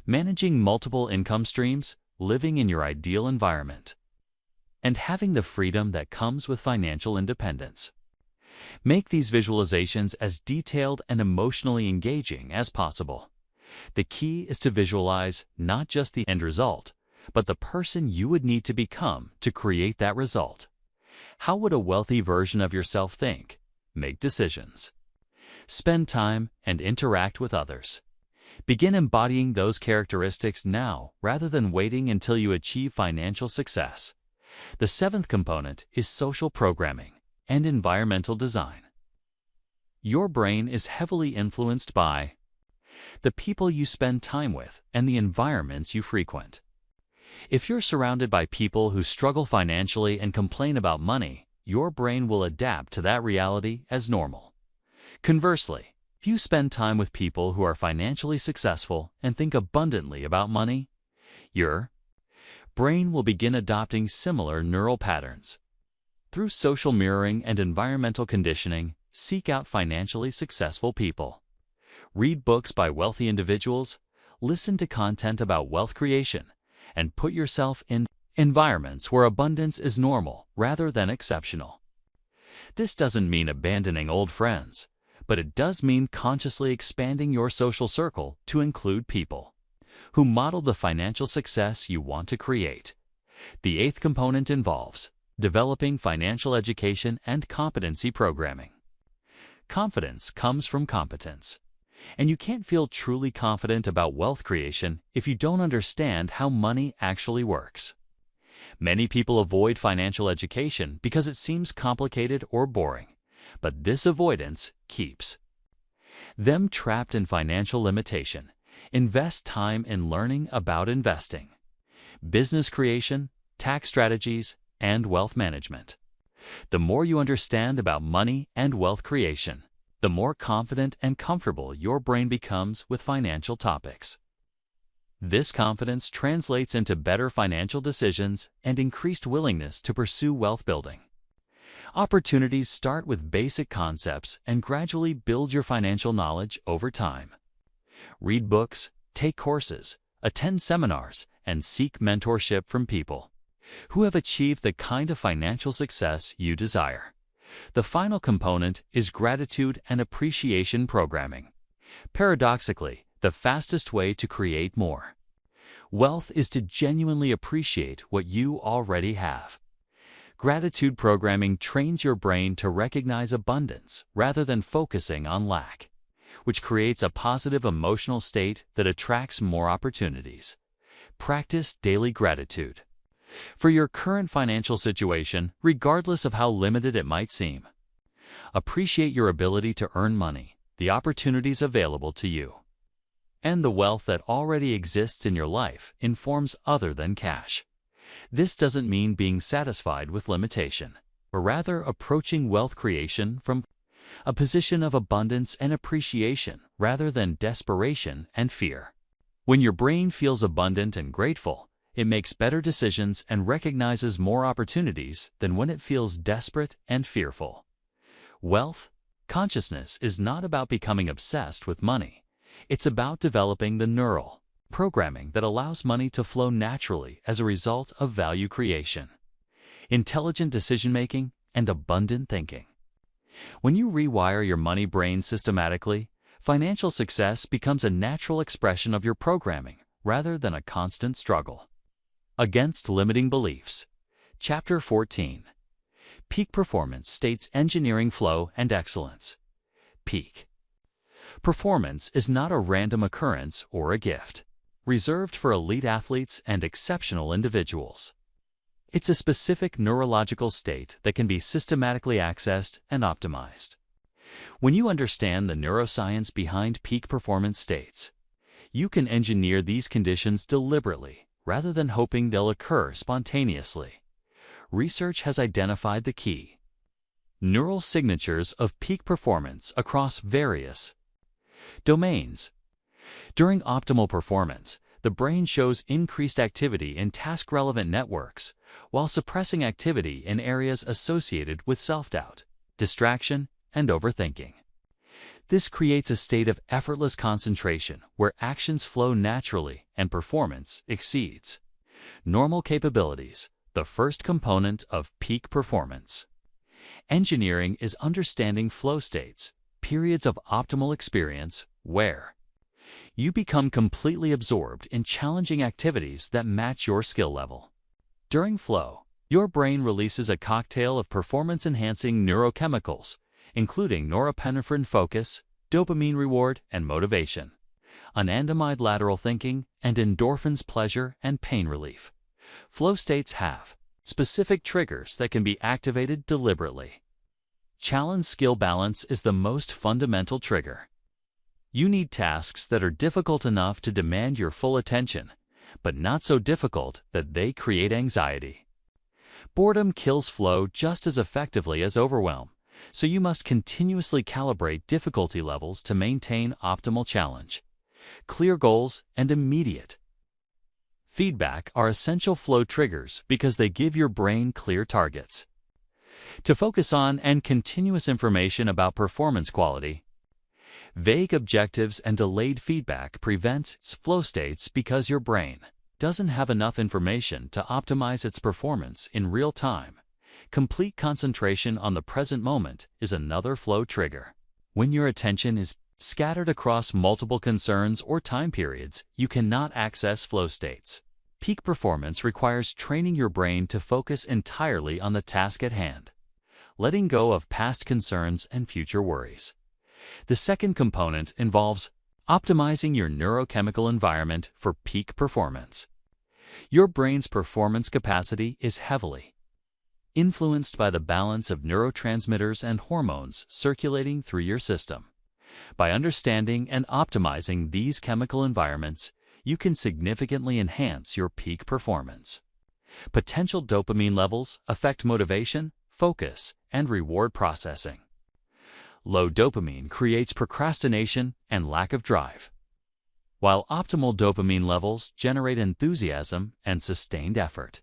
managing multiple income streams, living in your ideal environment, and having the freedom that comes with financial independence. Make these visualizations as detailed and emotionally engaging as possible. The key is to visualize not just the end result, but the person you would need to become to create that result. How would a wealthy version of yourself think, make decisions, spend time, and interact with others? Begin embodying those characteristics now rather than waiting until you achieve financial success. The seventh component is social programming and environmental design. Your brain is heavily influenced by the people you spend time with and the environments you frequent. If you're surrounded by people who struggle financially and complain about money, your brain will adapt to that reality as normal. Conversely, if you spend time with people who are financially successful and think abundantly about money, your brain will begin adopting similar neural patterns. Through social mirroring and environmental conditioning, seek out financially successful people. Read books by wealthy individuals, listen to content about wealth creation, and put yourself in environments where abundance is normal rather than exceptional. This doesn't mean abandoning old friends, but it does mean consciously expanding your social circle to include people who model the financial success you want to create. The eighth component involves developing financial education and competency programming. Confidence comes from competence, and you can't feel truly confident about wealth creation if you don't understand how money actually works. Many people avoid financial education because it seems complicated or boring, but this avoidance keeps them trapped in financial limitation. Invest time in learning about investing, business creation, tax strategies, and wealth management. The more you understand about money and wealth creation, the more confident and comfortable your brain becomes with financial topics. This confidence translates into better financial decisions and increased willingness to pursue wealth building. Opportunities start with basic concepts and gradually build your financial knowledge over time. Read books, take courses, attend seminars, and seek mentorship from people who have achieved the kind of financial success you desire. The final component is gratitude and appreciation programming. Paradoxically, the fastest way to create more wealth is to genuinely appreciate what you already have. Gratitude programming trains your brain to recognize abundance rather than focusing on lack, which creates a positive emotional state that attracts more opportunities. Practice daily gratitude for your current financial situation, regardless of how limited it might seem. Appreciate your ability to earn money, the opportunities available to you, and the wealth that already exists in your life in forms other than cash. This doesn't mean being satisfied with limitation, but rather approaching wealth creation from a position of abundance and appreciation rather than desperation and fear. When your brain feels abundant and grateful, it makes better decisions and recognizes more opportunities than when it feels desperate and fearful. Wealth consciousness is not about becoming obsessed with money. It's about developing the neural programming that allows money to flow naturally as a result of value creation, intelligent decision-making, and abundant thinking. When you rewire your money brain systematically, financial success becomes a natural expression of your programming rather than a constant struggle. Against limiting beliefs. Chapter 14. Peak performance states engineering flow and excellence. Peak performance is not a random occurrence or a gift reserved for elite athletes and exceptional individuals. It's a specific neurological state that can be systematically accessed and optimized. When you understand the neuroscience behind peak performance states, you can engineer these conditions deliberately rather than hoping they'll occur spontaneously. Research has identified the key neural signatures of peak performance across various domains. During optimal performance, the brain shows increased activity in task-relevant networks, while suppressing activity in areas associated with self-doubt, distraction, and overthinking. This creates a state of effortless concentration where actions flow naturally and performance exceeds normal capabilities, the first component of peak performance. Engineering is understanding flow states, periods of optimal experience where you become completely absorbed in challenging activities that match your skill level. During flow, your brain releases a cocktail of performance-enhancing neurochemicals, including norepinephrine focus, dopamine reward and motivation, anandamide lateral thinking, and endorphins pleasure and pain relief. Flow states have specific triggers that can be activated deliberately. Challenge skill balance is the most fundamental trigger. You need tasks that are difficult enough to demand your full attention, but not so difficult that they create anxiety. Boredom kills flow just as effectively as overwhelm, so you must continuously calibrate difficulty levels to maintain optimal challenge. Clear goals and immediate feedback are essential flow triggers because they give your brain clear targets to focus on and continuous information about performance quality. Vague objectives and delayed feedback prevent flow states because your brain doesn't have enough information to optimize its performance in real time. Complete concentration on the present moment is another flow trigger. When your attention is scattered across multiple concerns or time periods, you cannot access flow states. Peak performance requires training your brain to focus entirely on the task at hand, letting go of past concerns and future worries. The second component involves optimizing your neurochemical environment for peak performance. Your brain's performance capacity is heavily influenced by the balance of neurotransmitters and hormones circulating through your system. By understanding and optimizing these chemical environments, you can significantly enhance your peak performance. Potential dopamine levels affect motivation, focus, and reward processing. Low dopamine creates procrastination and lack of drive, while optimal dopamine levels generate enthusiasm and sustained effort.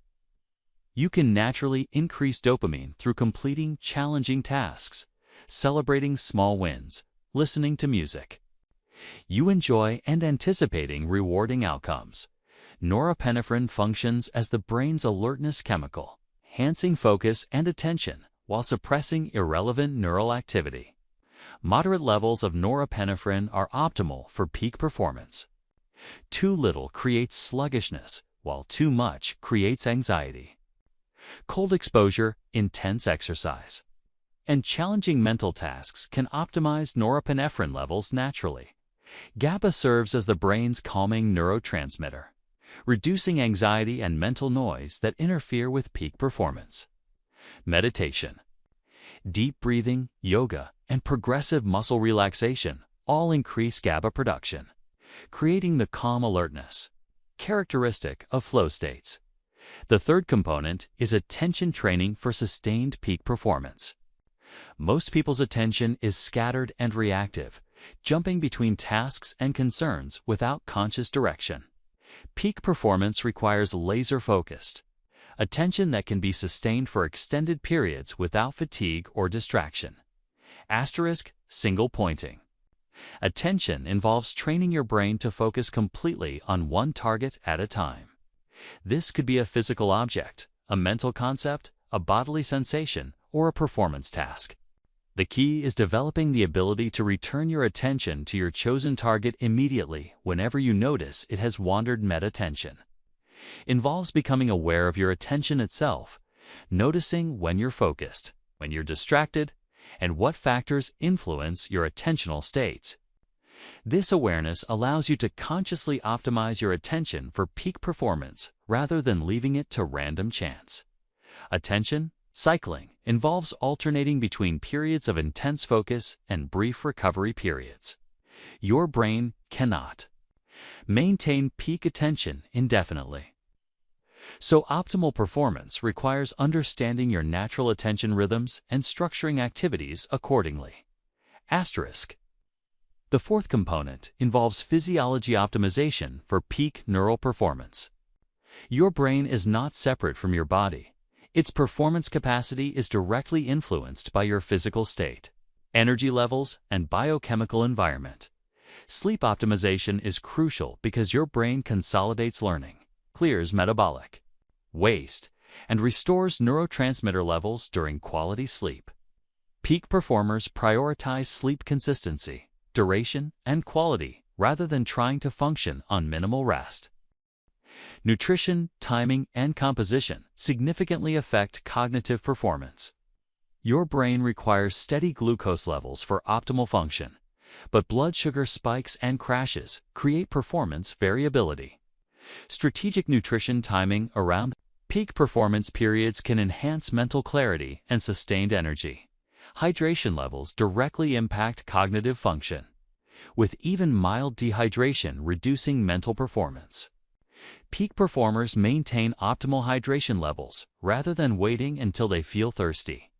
You can naturally increase dopamine through completing challenging tasks, celebrating small wins, listening to music, You enjoy and anticipating rewarding outcomes. Norepinephrine functions as the brain's alertness chemical, enhancing focus and attention while suppressing irrelevant neural activity. Moderate levels of norepinephrine are optimal for peak performance. Too little creates sluggishness, while too much creates anxiety. Cold exposure, intense exercise, and challenging mental tasks can optimize norepinephrine levels naturally. GABA serves as the brain's calming neurotransmitter, reducing anxiety and mental noise that interfere with peak performance. Meditation, deep breathing, yoga, and progressive muscle relaxation all increase GABA production, creating the calm alertness characteristic of flow states. The third component is attention training for sustained peak performance. Most people's attention is scattered and reactive, jumping between tasks and concerns without conscious direction. Peak performance requires laser-focused attention that can be sustained for extended periods without fatigue or distraction. Single pointing. Attention involves training your brain to focus completely on one target at a time. This could be a physical object, a mental concept, a bodily sensation, or a performance task. The key is developing the ability to return your attention to your chosen target immediately whenever you notice it has wandered meta-attention. Involves becoming aware of your attention itself, noticing when you're focused, when you're distracted, and what factors influence your attentional states. This awareness allows you to consciously optimize your attention for peak performance rather than leaving it to random chance. Attention cycling involves alternating between periods of intense focus and brief recovery periods. Your brain cannot maintain peak attention indefinitely. So optimal performance requires understanding your natural attention rhythms and structuring activities accordingly. The fourth component involves physiology optimization for peak neural performance. Your brain is not separate from your body. Its performance capacity is directly influenced by your physical state, energy levels, and biochemical environment. Sleep optimization is crucial because your brain consolidates learning, clears metabolic waste, and restores neurotransmitter levels during quality sleep. Peak performers prioritize sleep consistency, duration, and quality rather than trying to function on minimal rest. Nutrition, timing, and composition significantly affect cognitive performance. Your brain requires steady glucose levels for optimal function, but blood sugar spikes and crashes create performance variability. Strategic nutrition timing around peak performance periods can enhance mental clarity and sustained energy. Hydration levels directly impact cognitive function, with even mild dehydration reducing mental performance. Peak performers maintain optimal hydration levels rather than waiting until they feel thirsty.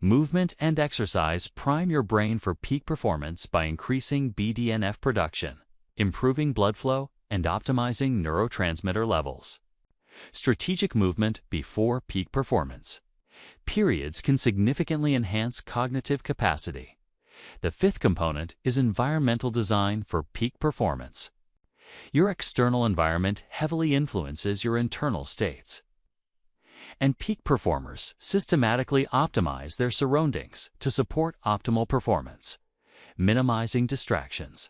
Movement and exercise prime your brain for peak performance by increasing BDNF production, improving blood flow, and optimizing neurotransmitter levels. Strategic movement before peak performance periods can significantly enhance cognitive capacity. The fifth component is environmental design for peak performance. Your external environment heavily influences your internal states, and peak performers systematically optimize their surroundings to support optimal performance. Minimizing distractions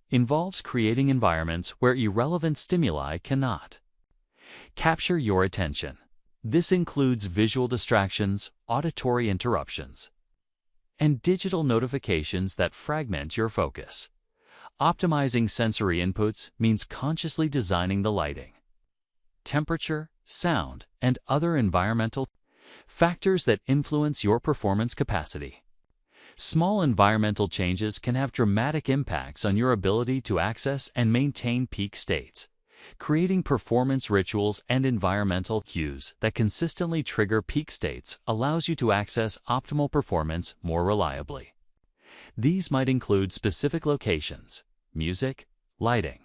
involves creating environments where irrelevant stimuli cannot capture your attention. This includes visual distractions, auditory interruptions, and digital notifications that fragment your focus. Optimizing sensory inputs means consciously designing the lighting, temperature, sound, and other environmental factors that influence your performance capacity. Small environmental changes can have dramatic impacts on your ability to access and maintain peak states. Creating performance rituals and environmental cues that consistently trigger peak states allows you to access optimal performance more reliably. These might include specific locations, music, lighting,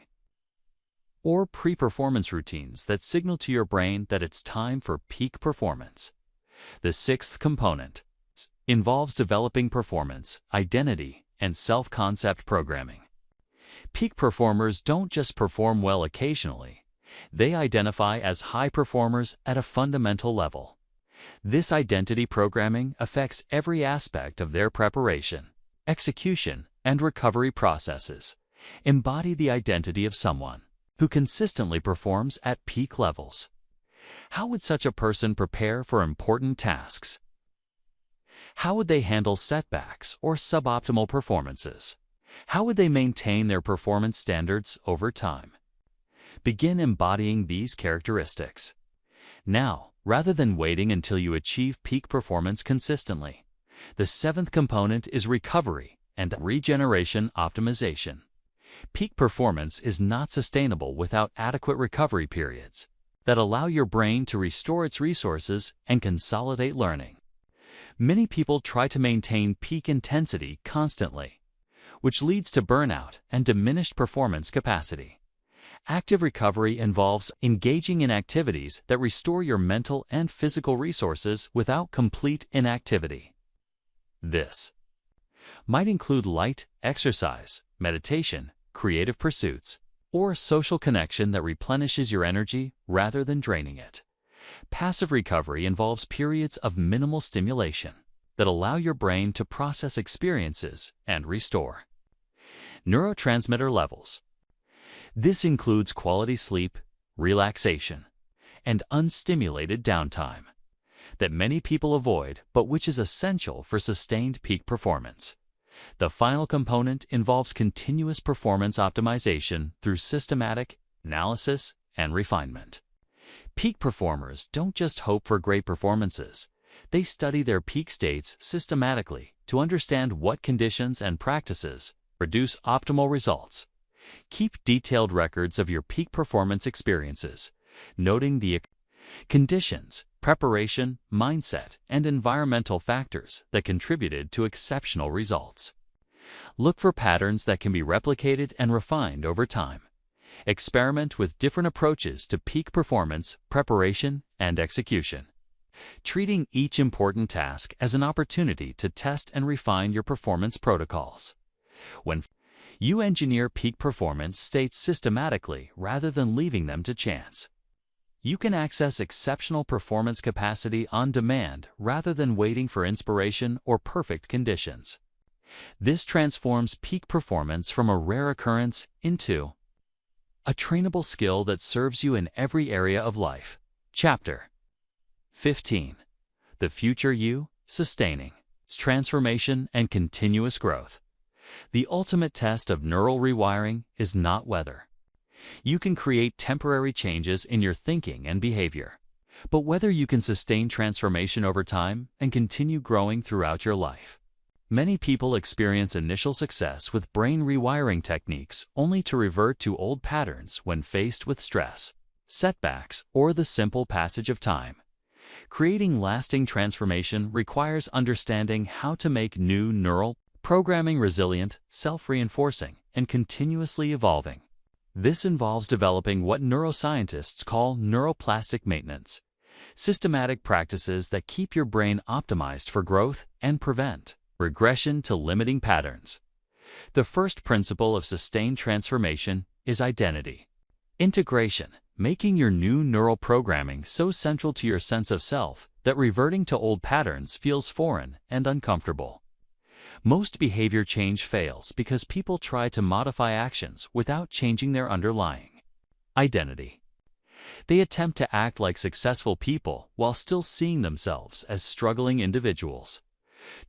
or pre-performance routines that signal to your brain that it's time for peak performance. The sixth component involves developing performance, identity, and self-concept programming. Peak performers don't just perform well occasionally. They identify as high performers at a fundamental level. This identity programming affects every aspect of their preparation, execution, and recovery processes. Embody the identity of someone who consistently performs at peak levels. How would such a person prepare for important tasks? How would they handle setbacks or suboptimal performances? How would they maintain their performance standards over time? Begin embodying these characteristics now, rather than waiting until you achieve peak performance consistently. The seventh component is recovery and regeneration optimization. Peak performance is not sustainable without adequate recovery periods that allow your brain to restore its resources and consolidate learning. Many people try to maintain peak intensity constantly, which leads to burnout and diminished performance capacity. Active recovery involves engaging in activities that restore your mental and physical resources without complete inactivity. This might include light exercise, meditation, creative pursuits, or social connection that replenishes your energy rather than draining it. Passive recovery involves periods of minimal stimulation that allow your brain to process experiences and restore. Neurotransmitter levels. This includes quality sleep, relaxation, and unstimulated downtime that many people avoid, but which is essential for sustained peak performance. The final component involves continuous performance optimization through systematic analysis and refinement. Peak performers don't just hope for great performances. They study their peak states systematically to understand what conditions and practices produce optimal results. Keep detailed records of your peak performance experiences, noting the conditions, preparation, mindset, and environmental factors that contributed to exceptional results. Look for patterns that can be replicated and refined over time. Experiment with different approaches to peak performance, preparation, and execution, treating each important task as an opportunity to test and refine your performance protocols. When you engineer peak performance states systematically rather than leaving them to chance, you can access exceptional performance capacity on demand rather than waiting for inspiration or perfect conditions. This transforms peak performance from a rare occurrence into a trainable skill that serves you in every area of life. Chapter 15. The Future You, Sustaining Transformation and Continuous Growth. The ultimate test of neural rewiring is not whether you can create temporary changes in your thinking and behavior, but whether you can sustain transformation over time and continue growing throughout your life. Many people experience initial success with brain rewiring techniques only to revert to old patterns when faced with stress, setbacks, or the simple passage of time. Creating lasting transformation requires understanding how to make new neural programming resilient, self-reinforcing, and continuously evolving. This involves developing what neuroscientists call neuroplastic maintenance, systematic practices that keep your brain optimized for growth and prevent regression to limiting patterns. The first principle of sustained transformation is identity integration, making your new neural programming so central to your sense of self that reverting to old patterns feels foreign and uncomfortable. Most behavior change fails because people try to modify actions without changing their underlying identity. They attempt to act like successful people while still seeing themselves as struggling individuals.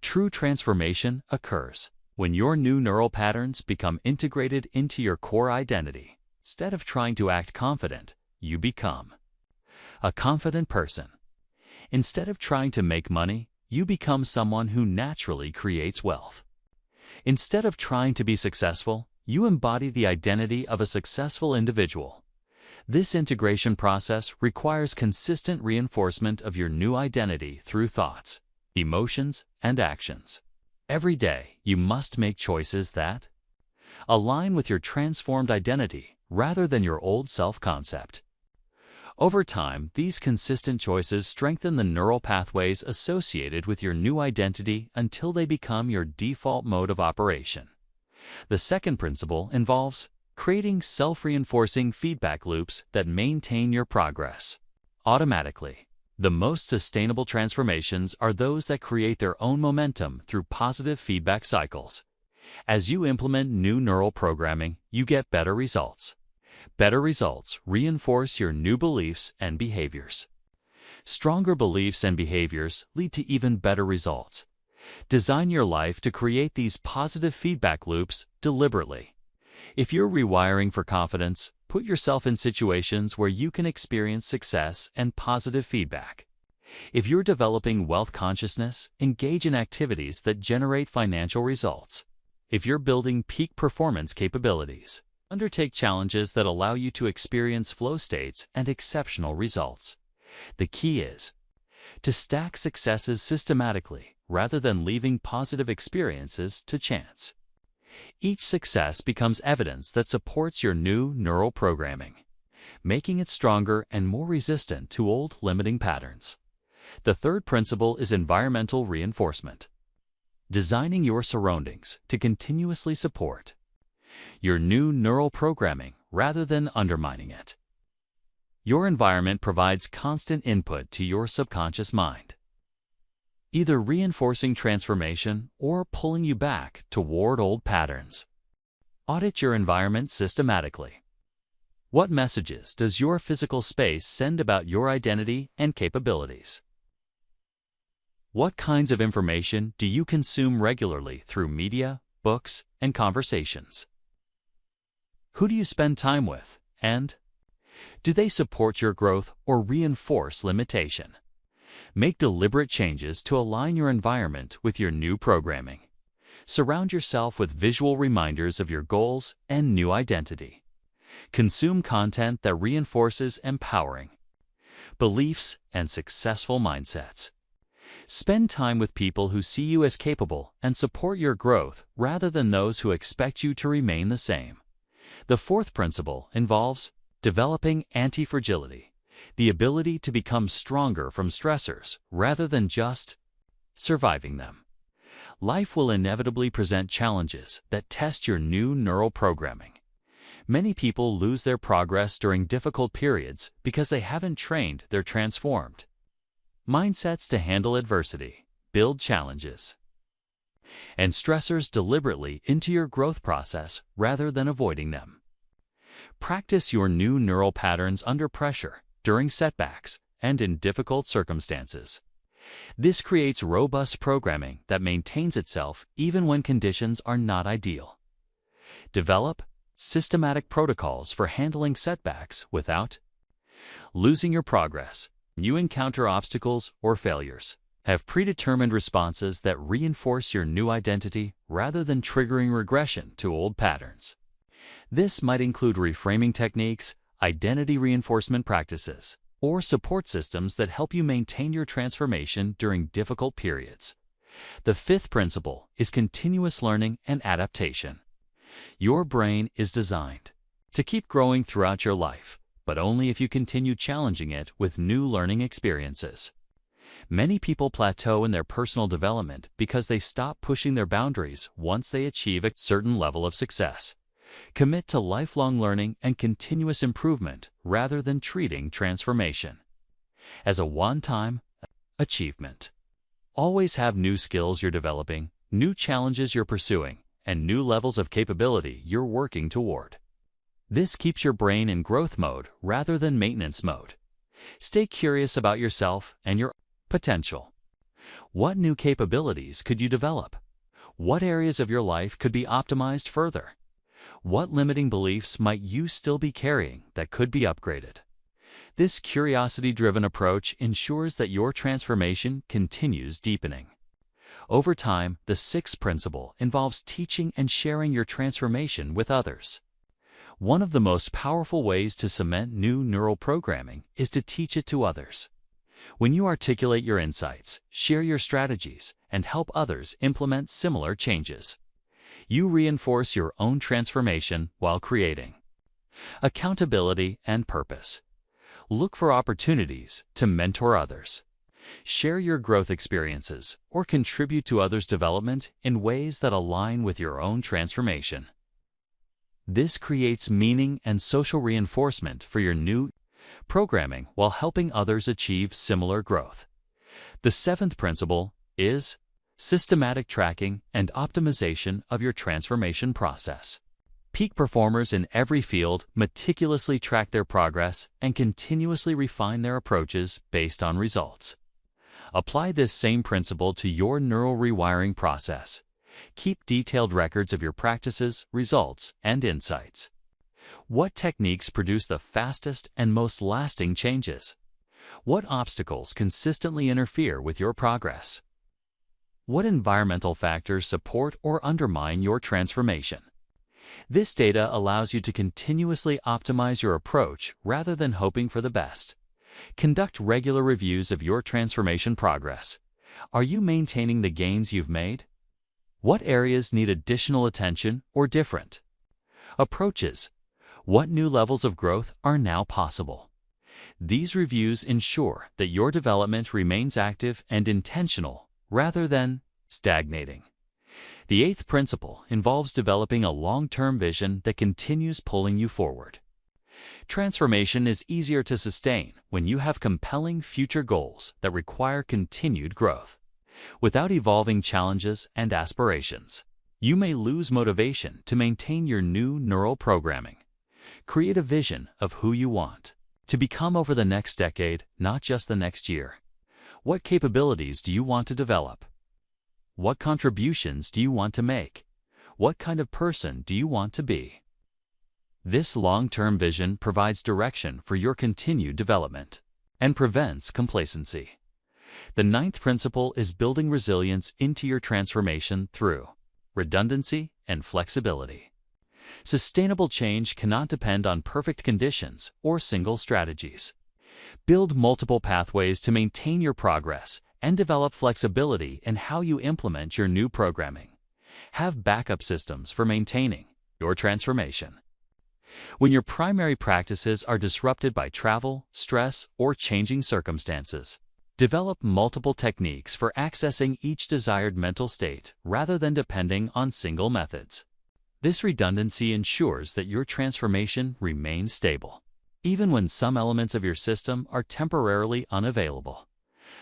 True transformation occurs when your new neural patterns become integrated into your core identity. Instead of trying to act confident, you become a confident person. Instead of trying to make money, you become someone who naturally creates wealth. Instead of trying to be successful, you embody the identity of a successful individual. This integration process requires consistent reinforcement of your new identity through thoughts, emotions, and actions. Every day, you must make choices that align with your transformed identity rather than your old self-concept. Over time, these consistent choices strengthen the neural pathways associated with your new identity until they become your default mode of operation. The second principle involves creating self-reinforcing feedback loops that maintain your progress automatically. The most sustainable transformations are those that create their own momentum through positive feedback cycles. As you implement new neural programming, you get better results. Better results reinforce your new beliefs and behaviors. Stronger beliefs and behaviors lead to even better results. Design your life to create these positive feedback loops deliberately. If you're rewiring for confidence, put yourself in situations where you can experience success and positive feedback. If you're developing wealth consciousness, engage in activities that generate financial results. If you're building peak performance capabilities, undertake challenges that allow you to experience flow states and exceptional results. The key is to stack successes systematically rather than leaving positive experiences to chance. Each success becomes evidence that supports your new neural programming, making it stronger and more resistant to old limiting patterns. The third principle is environmental reinforcement. Designing your surroundings to continuously support your new neural programming rather than undermining it. Your environment provides constant input to your subconscious mind, either reinforcing transformation or pulling you back toward old patterns. Audit your environment systematically. What messages does your physical space send about your identity and capabilities? What kinds of information do you consume regularly through media, books, and conversations? Who do you spend time with, and do they support your growth or reinforce limitation? Make deliberate changes to align your environment with your new programming. Surround yourself with visual reminders of your goals and new identity. Consume content that reinforces empowering beliefs and successful mindsets. Spend time with people who see you as capable and support your growth rather than those who expect you to remain the same. The fourth principle involves developing anti-fragility, the ability to become stronger from stressors rather than just surviving them. Life will inevitably present challenges that test your new neural programming. Many people lose their progress during difficult periods because they haven't trained their transformed mindsets to handle adversity, build challenges, and stressors deliberately into your growth process rather than avoiding them. Practice your new neural patterns under pressure, during setbacks, and in difficult circumstances. This creates robust programming that maintains itself even when conditions are not ideal. Develop systematic protocols for handling setbacks without losing your progress. You encounter obstacles or failures. Have predetermined responses that reinforce your new identity rather than triggering regression to old patterns. This might include reframing techniques, identity reinforcement practices, or support systems that help you maintain your transformation during difficult periods. The fifth principle is continuous learning and adaptation. Your brain is designed to keep growing throughout your life, but only if you continue challenging it with new learning experiences. Many people plateau in their personal development because they stop pushing their boundaries once they achieve a certain level of success. Commit to lifelong learning and continuous improvement rather than treating transformation as a one-time achievement. Always have new skills you're developing, new challenges you're pursuing, and new levels of capability you're working toward. This keeps your brain in growth mode rather than maintenance mode. Stay curious about yourself and your potential. What new capabilities could you develop? What areas of your life could be optimized further? What limiting beliefs might you still be carrying that could be upgraded? This curiosity-driven approach ensures that your transformation continues deepening. Over time, the sixth principle involves teaching and sharing your transformation with others. One of the most powerful ways to cement new neural programming is to teach it to others. When you articulate your insights, share your strategies, and help others implement similar changes, you reinforce your own transformation while creating accountability and purpose. Look for opportunities to mentor others. Share your growth experiences or contribute to others' development in ways that align with your own transformation. This creates meaning and social reinforcement for your new programming while helping others achieve similar growth. The seventh principle is systematic tracking and optimization of your transformation process. Peak performers in every field meticulously track their progress and continuously refine their approaches based on results. Apply this same principle to your neural rewiring process. Keep detailed records of your practices, results, and insights. What techniques produce the fastest and most lasting changes? What obstacles consistently interfere with your progress? What environmental factors support or undermine your transformation? This data allows you to continuously optimize your approach rather than hoping for the best. Conduct regular reviews of your transformation progress. Are you maintaining the gains you've made? What areas need additional attention or different approaches? What new levels of growth are now possible? These reviews ensure that your development remains active and intentional rather than stagnating. The eighth principle involves developing a long-term vision that continues pulling you forward. Transformation is easier to sustain when you have compelling future goals that require continued growth. Without evolving challenges and aspirations, you may lose motivation to maintain your new neural programming. Create a vision of who you want to become over the next decade, not just the next year. What capabilities do you want to develop? What contributions do you want to make? What kind of person do you want to be? This long-term vision provides direction for your continued development and prevents complacency. The ninth principle is building resilience into your transformation through redundancy and flexibility. Sustainable change cannot depend on perfect conditions or single strategies. Build multiple pathways to maintain your progress and develop flexibility in how you implement your new programming. Have backup systems for maintaining your transformation. When your primary practices are disrupted by travel, stress, or changing circumstances, develop multiple techniques for accessing each desired mental state rather than depending on single methods. This redundancy ensures that your transformation remains stable, even when some elements of your system are temporarily unavailable.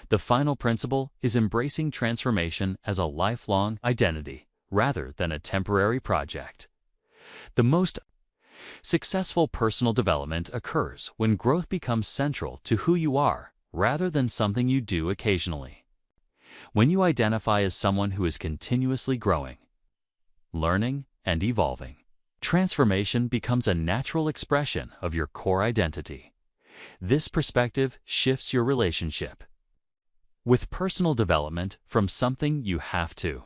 The final principle is embracing transformation as a lifelong identity rather than a temporary project. The most successful personal development occurs when growth becomes central to who you are rather than something you do occasionally. When you identify as someone who is continuously growing, learning, and evolving, transformation becomes a natural expression of your core identity. This perspective shifts your relationship with personal development from something you have to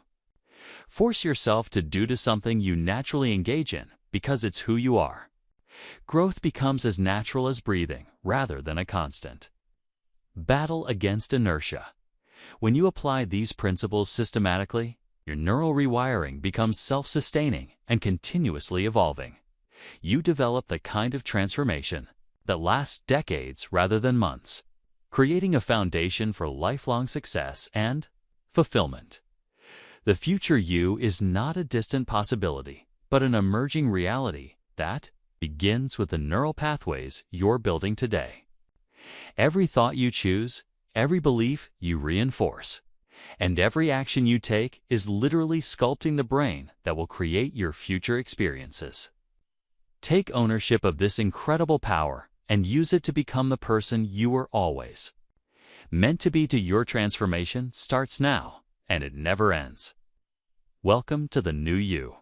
force yourself to do to something you naturally engage in because it's who you are. Growth becomes as natural as breathing rather than a constant battle against inertia. When you apply these principles systematically, your neural rewiring becomes self-sustaining and continuously evolving. You develop the kind of transformation that lasts decades rather than months, creating a foundation for lifelong success and fulfillment. The future you is not a distant possibility, but an emerging reality that begins with the neural pathways you're building today. Every thought you choose, every belief you reinforce, and every action you take is literally sculpting the brain that will create your future experiences. Take ownership of this incredible power and use it to become the person you were always meant to be. Your transformation starts now, and it never ends. Welcome to the new you.